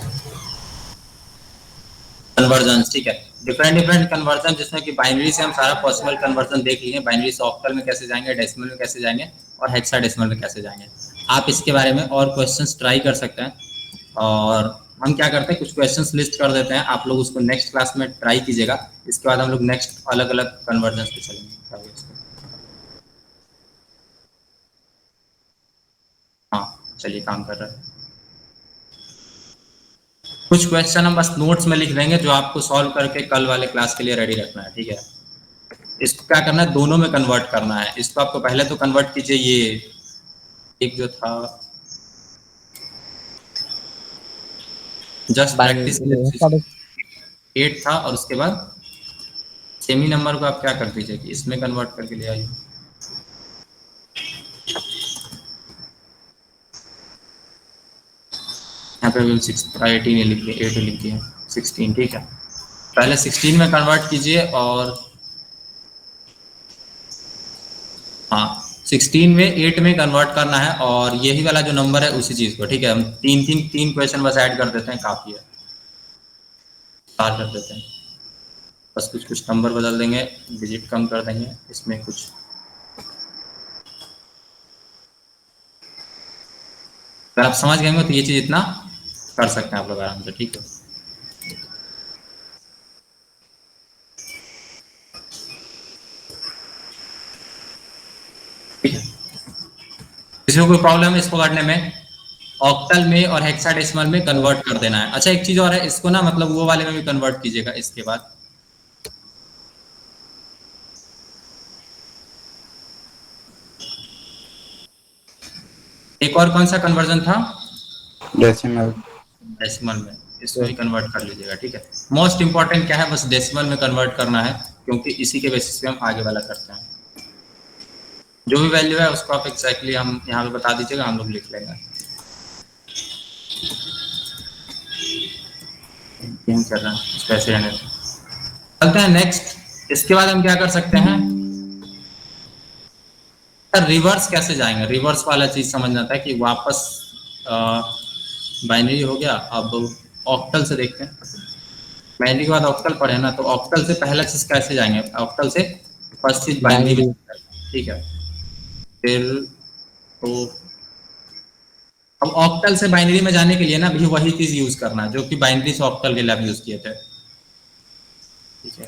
कन्वर्जन, ठीक है। डिफरेंट कन्वर्जन, जिसमें कि बाइनरी से हम सारा पॉसिबल कन्वर्जन देख लिए, बाइनरी से ऑक्टल में कैसे जाएंगे, डेसिमल में कैसे जाएंगे, और हेक्साडेसिमल में कैसे जाएंगे। आप इसके बारे में और क्वेश्चंस ट्राई कर सकते हैं, और हम क्या करते हैं कुछ क्वेश्चंस लिस्ट कर देते हैं, आप लोग उसको नेक्स्ट क्लास में ट्राई कीजिएगा। इसके बाद हम लोग नेक्स्ट अलग अलग कन्वर्जन पे चलेंगे। हाँ चलिए, काम कर रहा है। कुछ क्वेश्चन हम बस नोट्स में लिख देंगे जो आपको सॉल्व करके कल वाले क्लास के लिए रेडी रखना है, ठीक है। इसको क्या करना है, दोनों में कन्वर्ट करना है। इसको आपको पहले तो कन्वर्ट कीजिए, ये एक जो था जस्ट प्रैक्टिस 8 था, और उसके बाद सेमी नंबर को आप क्या कर दीजिए कि इसमें कन्वर्ट करके ले आइए। यहाँ पे 18 लिख दिए, 8 लिख दिए, 16, ठीक है। पहले 16 में कन्वर्ट कीजिए, और हाँ 16 में 8 में कन्वर्ट करना है, और यही वाला जो नंबर है उसी चीज को, ठीक है। हम तीन क्वेश्चन बस ऐड कर देते हैं, काफी है, 4 कर देते हैं। बस कुछ नंबर बदल देंगे, डिजिट कम कर देंगे, इसमें कुछ अगर आप समझ गए तो ये चीज इतना कर सकते हैं आप लोग आराम से, ठीक है। किसी को कोई प्रॉब्लम है इसको करने में, ऑक्टल में और हेक्साडेसिमल में कन्वर्ट कर देना है। अच्छा एक चीज और है, इसको ना मतलब वो वाले में भी कन्वर्ट कीजिएगा। इसके बाद एक और कौन सा कन्वर्जन था, डेसिमल, डेसिमल में, इसको भी कन्वर्ट कर लीजिएगा, ठीक है। मोस्ट इंपॉर्टेंट क्या है, बस डेसिमल में कन्वर्ट करना है। क्योंकि इसी के बेसिस पे हम आगे वाला करते हैं। जो भी वैल्यू है उसको आप एग्जैक्टली हम यहाँ पे बता दीजिएगा, हम लोग लिख लेंगे। गेम कर रहे हैं कैसे रहने दो। चलते हैं नेक्स्ट। इसके बाद हम क्या कर सकते हैं, रिवर्स कैसे जाएंगे। रिवर्स वाला चीज समझना था कि वापस बाइनरी हो गया, अब ऑक्टल से देखते हैं। बाइनरी के बाद ऑक्टल पढ़े ना, तो ऑक्टल से पहला चीज कैसे जाएंगे, ऑक्टल से फर्स्ट चीज बाइनरी में, ठीक है। फिर तो अब ऑक्टल से बाइनरी में जाने के लिए ना भी वही चीज यूज करना है जो कि बाइनरी से ऑक्टल के लिए आप यूज किए थे, ठीक है।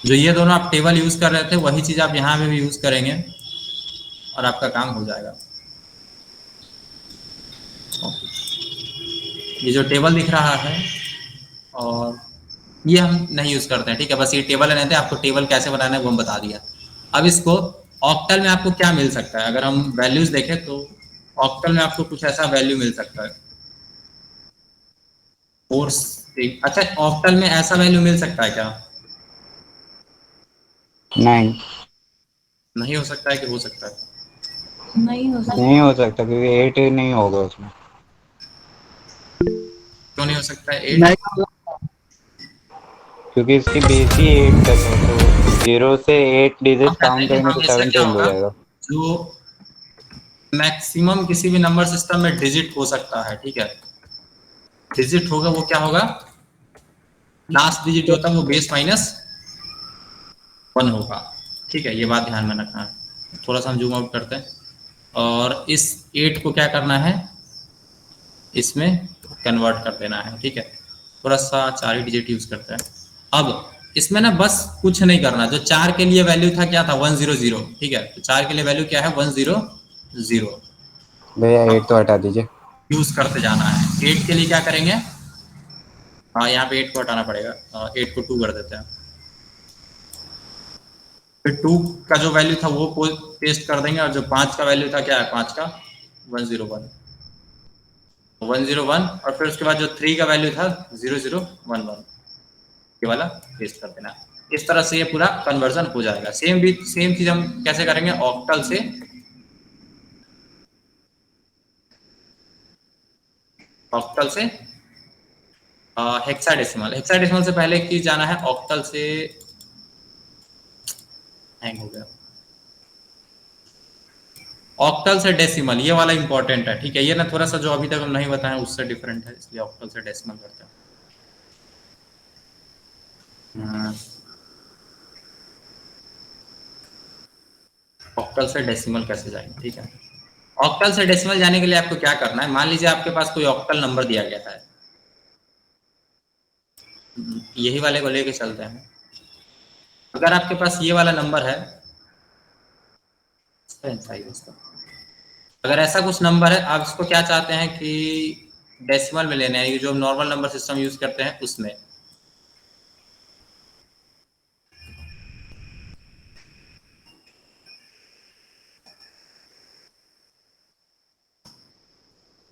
जो ये दोनों आप टेबल यूज कर रहे थे वही चीज आप यहाँ पे भी यूज करेंगे और आपका काम हो जाएगा। ये जो टेबल दिख रहा है और ये हम नहीं यूज करते हैं, ठीक है। बस ये टेबल है, नहीं थे आपको टेबल कैसे बनाना है वो हम बता दिया। अब इसको ऑक्टल में आपको क्या मिल सकता है, अगर हम वैल्यूज देखें तो ऑक्टल में आपको कुछ ऐसा वैल्यू मिल सकता है 4। अच्छा, ऑक्टल में ऐसा वैल्यू मिल सकता है क्या? नहीं हो सकता है कि हो सकता है? नहीं हो सकता। नहीं हो सकता क्योंकि 8 नहीं होगा उसमें। क्यों नहीं हो सकता है 8? नहीं होगा। क्योंकि इसकी बेस ही 8 तक है, तो 0 से 8 डिजिट हम कहते काउंट हैं कि करेंगे तो हमेशा 7 क्या चेंज हो होगा, जाएगा। जो मैक्सिमम किसी भी नंबर सिस्टम में डिजिट हो सकता है, ठीक है। डिजिट होगा वो क्या होगा, लास्ट डिजिट जो होता है वो बेस -1 होगा, ठीक है। ये बात ध्यान में रखना है। थोड़ा सा हम जूम आउट करते हैं और इस 8 को क्या करना है, इसमें कन्वर्ट कर देना है, ठीक है। थोड़ा सा 4 ही डिजिट यूज करते हैं। अब इसमें ना बस कुछ नहीं करना, जो 4 के लिए वैल्यू था क्या था 100, ठीक है। तो 4 के लिए वैल्यू क्या है 100। भैया 8 तो हटा दीजिए। यूज करते जाना है। 8 के लिए क्या करेंगे, हाँ यहाँ पे 8 को हटाना पड़ेगा, 8 को 2 कर देते हैं। फिर 2 का जो वैल्यू था वो पेस्ट कर देंगे और जो 5 का वैल्यू था क्या है 5 का 101 और फिर उसके बाद जो 3 का वैल्यू था 0011, ये वाला पेस्ट कर देना। इस तरह से ये पूरा कन्वर्जन हो जाएगा। सेम चीज हम कैसे करेंगे, ऑक्टल से हेक्साडेसिमल से पहले एक चीज जाना है, ऑक्टल से हैंग हो गया, ऑक्टल से डेसिमल, ये वाला इंपॉर्टेंट है, ठीक है। ये ना थोड़ा सा जो अभी तक हम नहीं बताए उससे डिफरेंट है, इसलिए ऑक्टल से डेसिमल करते हैं। ऑक्टल से डेसिमल कैसे जाएंगे, ठीक है। ऑक्टल से डेसिमल जाने के लिए आपको क्या करना है, मान लीजिए आपके पास कोई ऑक्टल नंबर दिया गया था, यही वाले को लेके चलते हैं। अगर आपके पास ये वाला नंबर है, अगर ऐसा कुछ नंबर है, आप इसको क्या चाहते हैं कि डेसिमल में लेना है, जो नॉर्मल नंबर सिस्टम यूज करते हैं उसमें।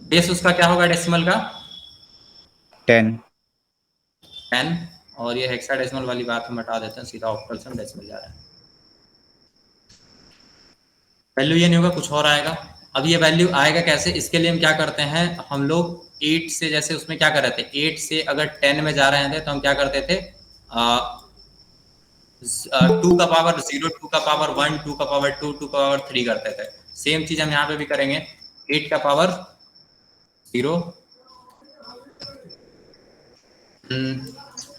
बेस उसका क्या होगा डेसिमल का 10। और ये हेक्साडेसिमल वाली बात हम हटा देते हैं, सीधा ऑक्टल से हम डेसिमल जा रहे हैं। वैल्यू ये नहीं होगा, कुछ और आएगा। अब ये वैल्यू आएगा कैसे, इसके लिए हम क्या करते हैं, हम लोग 8 से, जैसे उसमें क्या कर रहे थे 8 से अगर 10 में जा रहे थे तो हम क्या करते थे 2 का पावर 0, 2 का पावर 1, 2 का पावर 2, 2 का पावर 3 करते थे। सेम चीज हम यहाँ पे भी करेंगे, 8 का पावर 0,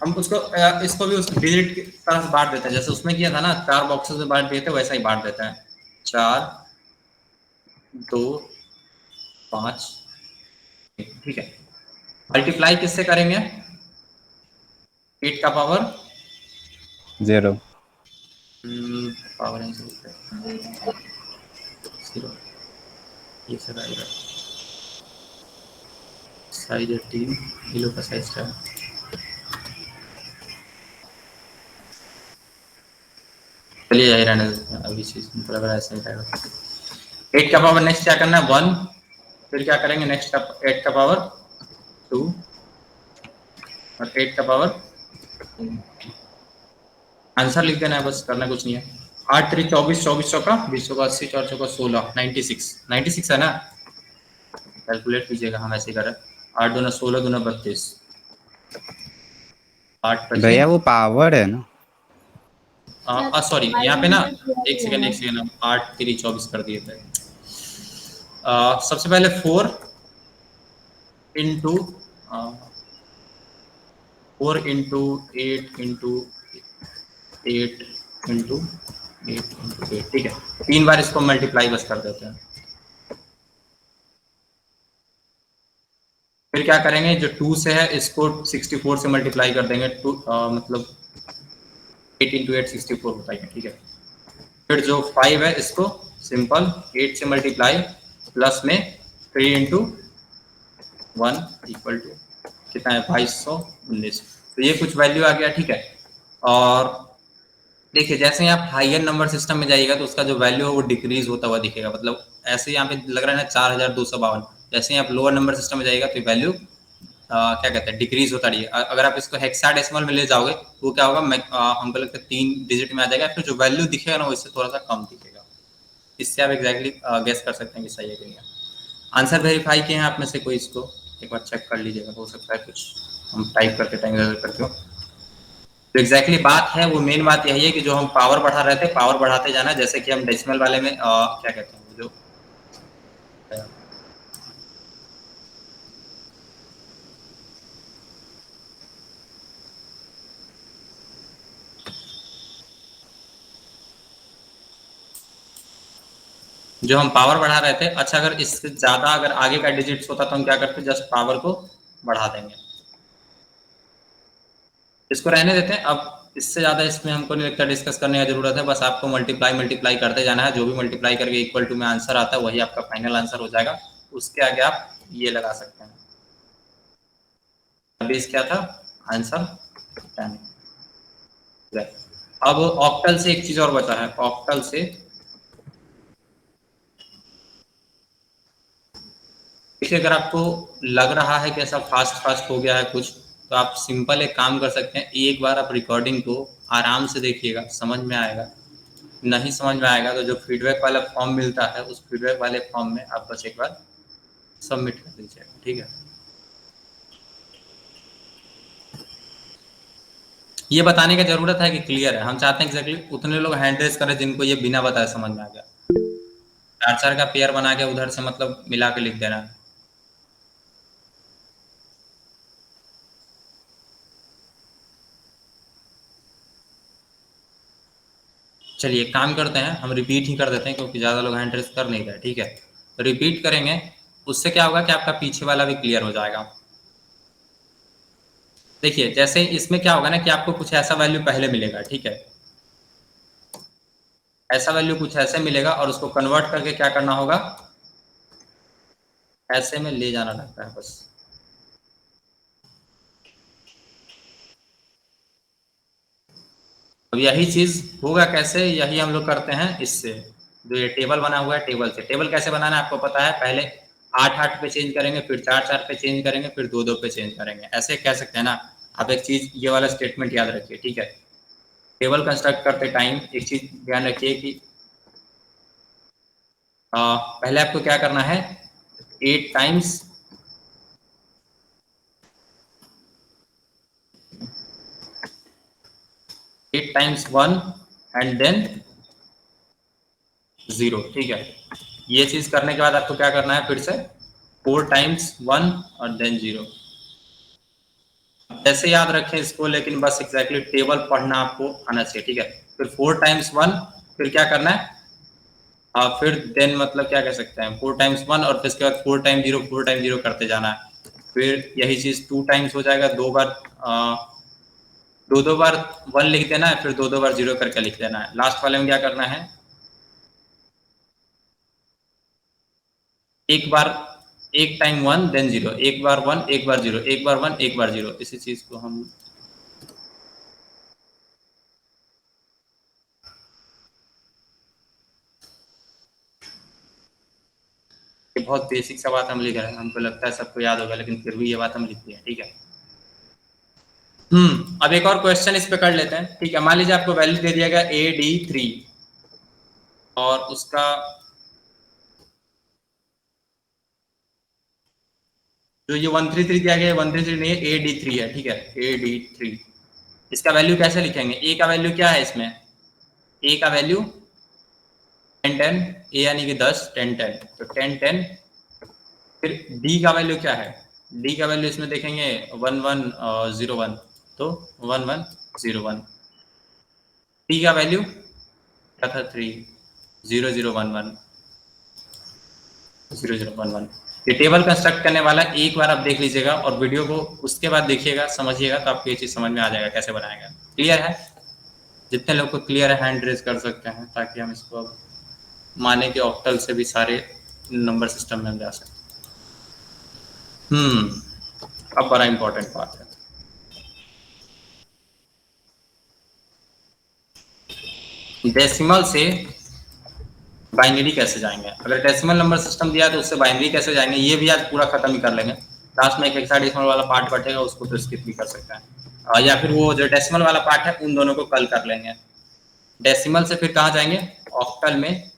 हम उसको इसको भी उस डिजिट की तरह से बांट देते हैं, जैसे उसमें किया था ना 4 बॉक्सेस में बांट दिए थे, वैसा ही बांट देते हैं। 4, 2, 5, ठीक है। मल्टीप्लाई किससे करेंगे, 8 का पावर 0। पावर 0, ये सब आएगा। साइज 18 किलो का साइज का चलिए यही रहने देते हैं, अभी चीज मुझे लग रहा है ऐसा ही रहेगा। 8 का पावर नेक्स्ट क्या करना है 1, फिर क्या करेंगे नेक्स्ट का 8 का पावर 2 और 8 का पावर आंसर लिख देना है, बस करना कुछ नहीं है। 8 3 24, 24 चौका 20 चौका 80, 4 चौका 16, 96 है ना। कैलकुलेट कीजिएगा, हम ऐसे ही करें। 8 दूना 16, दूना 32, 8 पचे, भैया वो पावर है ना। सॉरी यहाँ पे ना, एक सेकेंड, 8 3 24 कर दिए थे। सबसे पहले 4 इंटू 4 इंटू 8 इंटू 8 इंटू 8, ठीक है। 3 बार इसको मल्टीप्लाई बस कर देते हैं। फिर क्या करेंगे, जो 2 से है इसको 64 से मल्टीप्लाई कर देंगे। मतलब 8 इंटू 8 64 होता है, ठीक है। फिर जो 5 है इसको सिंपल 8 से मल्टीप्लाई प्लस में 3 इंटू 1 इक्वल टू कितना है, 2219। तो ये कुछ वैल्यू आ गया, ठीक है। और देखिए जैसे ही आप हायर नंबर सिस्टम में जाइएगा तो उसका जो वैल्यू है वो डिक्रीज होता हुआ दिखेगा। मतलब ऐसे यहाँ पे लग रहा है ना 4252। जैसे ही आप लोअर नंबर सिस्टम में जाइएगा तो वैल्यू क्या कहते हैं, डिक्रीज होता रही है। अगर आप इसको हेक्साडेसिमल में ले जाओगे तो क्या होगा, हमको लगता है 3 डिजिट में आ जाएगा। फिर जो वैल्यू दिखेगा ना वो इससे थोड़ा सा कम दिखेगा। इससे आप एग्जैक्टली गेस कर सकते हैं कि सही है कि नहीं। आंसर वेरीफाई किए हैं आप में से कोई, इसको एक बार चेक कर लीजिएगा, हो सकता है कुछ हम टाइप करते टाइम गलत करते हो। तो एग्जैक्टली बात है वो, मेन बात यही है कि जो हम पावर बढ़ा रहे थे, पावर बढ़ाते जाना। जैसे कि हम डेसिमल वाले में क्या कहते हैं जो जो हम पावर बढ़ा रहे थे। अच्छा, अगर इससे ज्यादा अगर आगे का डिजिट्स होता तो हम क्या करते, जस्ट पावर को बढ़ा देंगे। इसको रहने देते हैं। अब इससे ज्यादा इसमें हमको नहीं लगता डिस्कस करने की जरूरत है। बस आपको मल्टीप्लाई करते जाना है। जो भी मल्टीप्लाई करके इक्वल टू में आंसर आता है वही आपका फाइनल आंसर हो जाएगा। उसके आगे आप ये लगा सकते हैं। अभी क्या था आंसर 10। अब ऑक्टल से एक चीज और बचा है। ऑक्टल से देखिए, अगर आपको लग रहा है कि ऐसा फास्ट हो गया है कुछ, तो आप सिंपल एक काम कर सकते हैं। एक बार आप रिकॉर्डिंग को आराम से देखिएगा, समझ में आएगा। नहीं समझ में आएगा तो जो फीडबैक वाला फॉर्म मिलता है उस फीडबैक वाले फॉर्म में आप बस एक बार सबमिट कर दीजिएगा, ठीक है। ये बताने की जरूरत है कि क्लियर है। हम चाहते हैं एग्जैक्टली उतने लोग हैंड रेज करें जिनको ये बिना बताए समझ में आ गया। 4 का पेयर बना के उधर से मतलब मिला के लिख देना। चलिए काम करते हैं, हम रिपीट ही कर देते हैं क्योंकि ज्यादा लोग हैंड रेज कर नहीं रहे, ठीक है। तो रिपीट करेंगे, उससे क्या होगा कि आपका पीछे वाला भी क्लियर हो जाएगा। देखिए जैसे इसमें क्या होगा ना कि आपको कुछ ऐसा वैल्यू पहले मिलेगा, ठीक है। ऐसा वैल्यू कुछ ऐसे मिलेगा और उसको कन्वर्ट करके क्या करना होगा, ऐसे में ले जाना लगता है बस। अब यही चीज होगा कैसे, यही हम लोग करते हैं इससे। जो ये टेबल बना हुआ है, टेबल से टेबल कैसे बनाना है आपको पता है। पहले 8 पे चेंज करेंगे, फिर 4 पे चेंज करेंगे, फिर 2 पे चेंज करेंगे। ऐसे कह सकते हैं ना। आप एक चीज ये वाला स्टेटमेंट याद रखिए, ठीक है। टेबल कंस्ट्रक्ट करते टाइम एक चीज ध्यान रखिए कि पहले आपको क्या करना है, 8 टाइम्स 1 एंड देन 0, ठीक है। ये चीज करने के बाद आपको क्या करना है, फिर से 4 टाइम्स 1 और देन 0। ऐसे याद रखें इसको, लेकिन बस एग्जैक्टली टेबल पढ़ना आपको आना चाहिए, ठीक है। फिर 4 टाइम्स 1, फिर क्या करना है, फिर देन मतलब क्या कह सकते हैं, 4 टाइम्स 1 और फिर इसके बाद 4 टाइम 0, 4 टाइम 0 करते जाना है। फिर यही चीज 2 टाइम्स हो जाएगा, 2 बार 2 बार 1 लिख देना है, फिर 2 बार 0 करके लिख देना है। लास्ट वाले में क्या करना है, एक बार एक टाइम 1 देन 0, एक बार 1 एक बार 0, एक बार 1 एक बार 0। इसी चीज को हम बहुत बेसिक सा बात हम लिख रहे हैं। हमको लगता है सबको याद होगा, लेकिन फिर भी ये बात हम लिखते हैं, ठीक है। अब एक और क्वेश्चन इस पे कर लेते हैं, ठीक है। मान लीजिए आपको वैल्यू दे दिया गया AD3 और उसका जो ये 133 दिया गया है 133 नहीं है, AD3 है, ठीक है, AD3। इसका वैल्यू कैसे लिखेंगे? ए का वैल्यू क्या है इसमें? ए का वैल्यू 10 10, ए यानी कि 10 10 10, तो 10 10। फिर डी का वैल्यू क्या है? डी का वैल्यू इसमें देखेंगे 1 1 0 1, तो 1 1 0 1। टी का वैल्यू क्या था? 3 0 0 1 1 0 0 1 1। ये टेबल कंस्ट्रक्ट करने वाला एक बार आप देख लीजिएगा और वीडियो को उसके बाद देखिएगा, समझिएगा, तो आपको ये चीज समझ में आ जाएगा कैसे बनाएगा। क्लियर है? जितने लोग को क्लियर है हैंड रेज कर सकते हैं, ताकि हम इसको अब माने कि ऑक्टल से भी सारे नंबर सिस्टम में हम जा सकते। अब बड़ा इंपॉर्टेंट बात है, डेसिमल से बाइनरी कैसे जाएंगे। अगर डेसिमल नंबर सिस्टम दिया है तो उससे बाइनरी कैसे जाएंगे, ये भी आज पूरा खत्म ही कर लेंगे। लास्ट में एक हेक्साडेसिमल वाला पार्ट बचेगा, उसको तो स्किप भी कर सकते हैं, या फिर वो जो डेसिमल वाला पार्ट है उन दोनों को कल कर लेंगे। डेसिमल से फिर कहाँ जाएंगे? ऑक्टल में।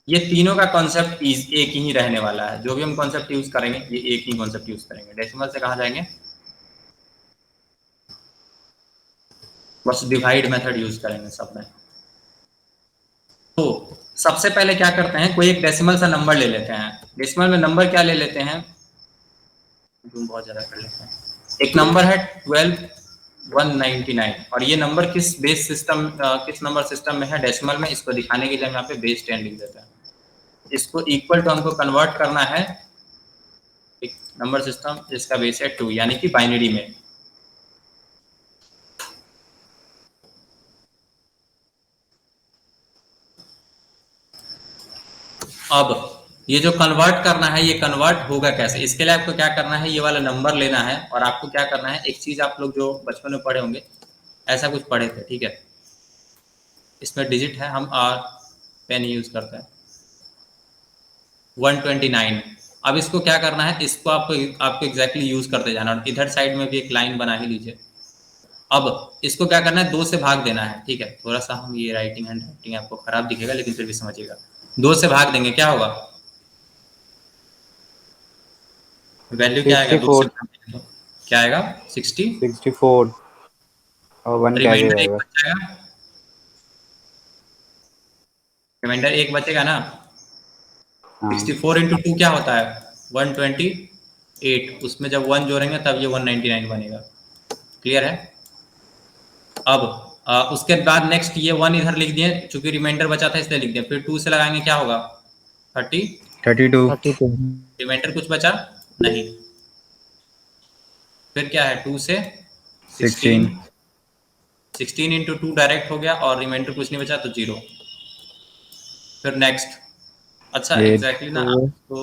ये तीनों का कॉन्सेप्ट एक ही रहने वाला है, जो भी हम कॉन्सेप्ट यूज करेंगे ये एक ही कॉन्सेप्ट यूज करेंगे। डेसिमल से कहाँ जाएंगे? बस डिवाइड मेथड यूज करेंगे सब में। तो सबसे पहले क्या करते हैं, कोई एक डेसिमल सा नंबर ले लेते हैं। डेसिमल में नंबर क्या ले लेते हैं? बहुत ज्यादा कर लेते हैं। एक नंबर है 12199 और ये नंबर किस बेस सिस्टम, किस नंबर सिस्टम में है? डेसिमल में। इसको दिखाने के लिए हम यहाँ पे बेस 10 लिख देते हैं। इसको इक्वल टू हमको कन्वर्ट करना है एक नंबर सिस्टम जिसका बेस है 2, यानी कि बाइनरी में। अब ये जो कन्वर्ट करना है, ये कन्वर्ट होगा कैसे? इसके लिए आपको क्या करना है, ये वाला नंबर लेना है और आपको क्या करना है, एक चीज आप लोग जो बचपन में पढ़े होंगे, ऐसा कुछ पढ़े थे, ठीक है। इसमें डिजिट है, हम पेन यूज करते हैं 129। अब इसको क्या करना है, इसको आपको एग्जैक्टली यूज करते जाना और इधर साइड में भी एक लाइन बना ही लीजिए। अब इसको क्या करना है, 2 से भाग देना है, ठीक है। थोड़ा सा हम ये राइटिंग हैंड राइटिंग आपको खराब दिखेगा, लेकिन फिर भी समझिएगा। 2 से भाग देंगे, क्या होगा? वैल्यू क्या आएगा? 2 से भाग देंगे तो क्या आएगा? 64 और 1 कैरी रिमाइंडर 1 रहेगा। बच जाएगा, रिमाइंडर 1 बचेगा ना। 64 इंटू 2 क्या होता है? 128। उसमें जब 1 जोड़ेंगे तब ये 199 बनेगा। क्लियर है? अब उसके बाद नेक्स्ट ये 1 इधर लिख दिए, चूंकि रिमाइंडर बचा था इसलिए लिख दिया। फिर 2 से लगाएंगे, क्या होगा? 32 रिमाइंडर कुछ बचा नहीं। फिर क्या है? 2 से 16 16 इंटू 2 डायरेक्ट हो गया और रिमाइंडर कुछ नहीं बचा तो 0। फिर नेक्स्ट, अच्छा एग्जैक्टली ना, आप तो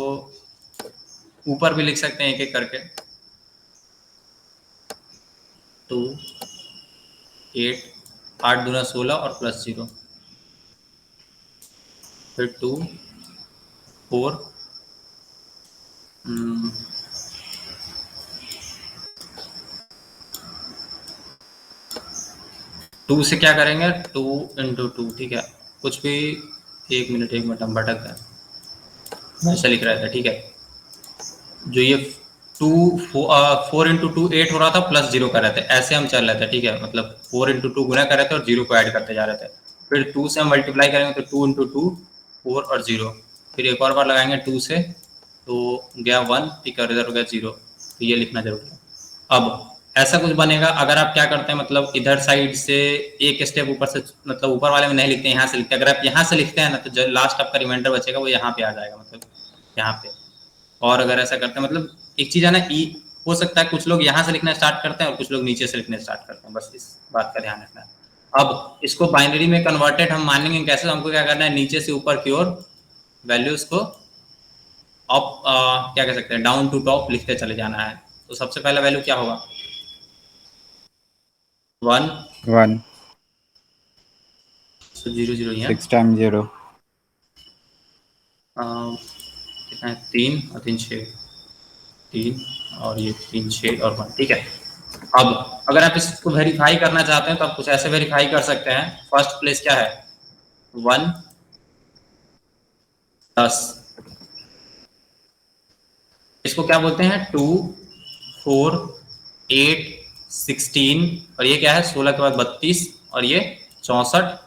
ऊपर भी लिख सकते हैं एक एक करके। 2 8 8 दूना 16 और प्लस 0। फिर 2 4 2 से क्या करेंगे? 2 इंटू 2, ठीक है। कुछ भी 1 मिनट हम भटक गए, ऐसा लिख रहा था, ठीक है। जो ये 4 इंटू 2 8 हो रहा था, प्लस 0 कर रहे थे, ऐसे हम चल रहे थे, ठीक है। मतलब 4 इंटू 2 गुना कर रहे थे और 0 को ऐड करते जा रहे थे। फिर 2 से हम मल्टीप्लाई करेंगे तो 2 इंटू 2 4 और 0। फिर एक और बार लगाएंगे 2 से, तो गया 1, ठीक है, और इधर हो गया 0। तो ये लिखना जरूरी है। अब ऐसा कुछ बनेगा अगर आप क्या करते हैं, मतलब इधर साइड से एक स्टेप ऊपर से, मतलब ऊपर वाले में नहीं लिखते, यहाँ से लिखते हैं। अगर आप यहाँ से लिखते हैं ना, तो जो लास्ट आपका रिमाइंडर बचेगा वो यहाँ पे आ जाएगा, मतलब यहाँ पे। और अगर ऐसा करते हैं, मतलब एक चीज है ना, हो सकता है कुछ लोग यहाँ से लिखना स्टार्ट करते हैं और कुछ लोग नीचे से लिखना स्टार्ट करते हैं, बस इस बात का ध्यान रखना है। अब इसको बाइनरी में कन्वर्टेड हम मानेंगे कैसे? हमको क्या करना है, नीचे से ऊपर की ओर वैल्यूज को अप, क्या कह सकते हैं, डाउन टू टॉप लिखते चले जाना है। तो सबसे पहला वैल्यू क्या होगा? 1 तो 0 0 ही है। 6 टाइम 0 कितना है? 3 और 3 6, 3 और ये 3 6 और 1, ठीक है। अब अगर आप इसको वेरीफाई करना चाहते हैं तो आप कुछ ऐसे वेरीफाई कर सकते हैं। फर्स्ट प्लेस क्या है 1 10, इसको क्या बोलते हैं 2 4 8 16, और ये क्या है 16 के बाद 32 और ये 64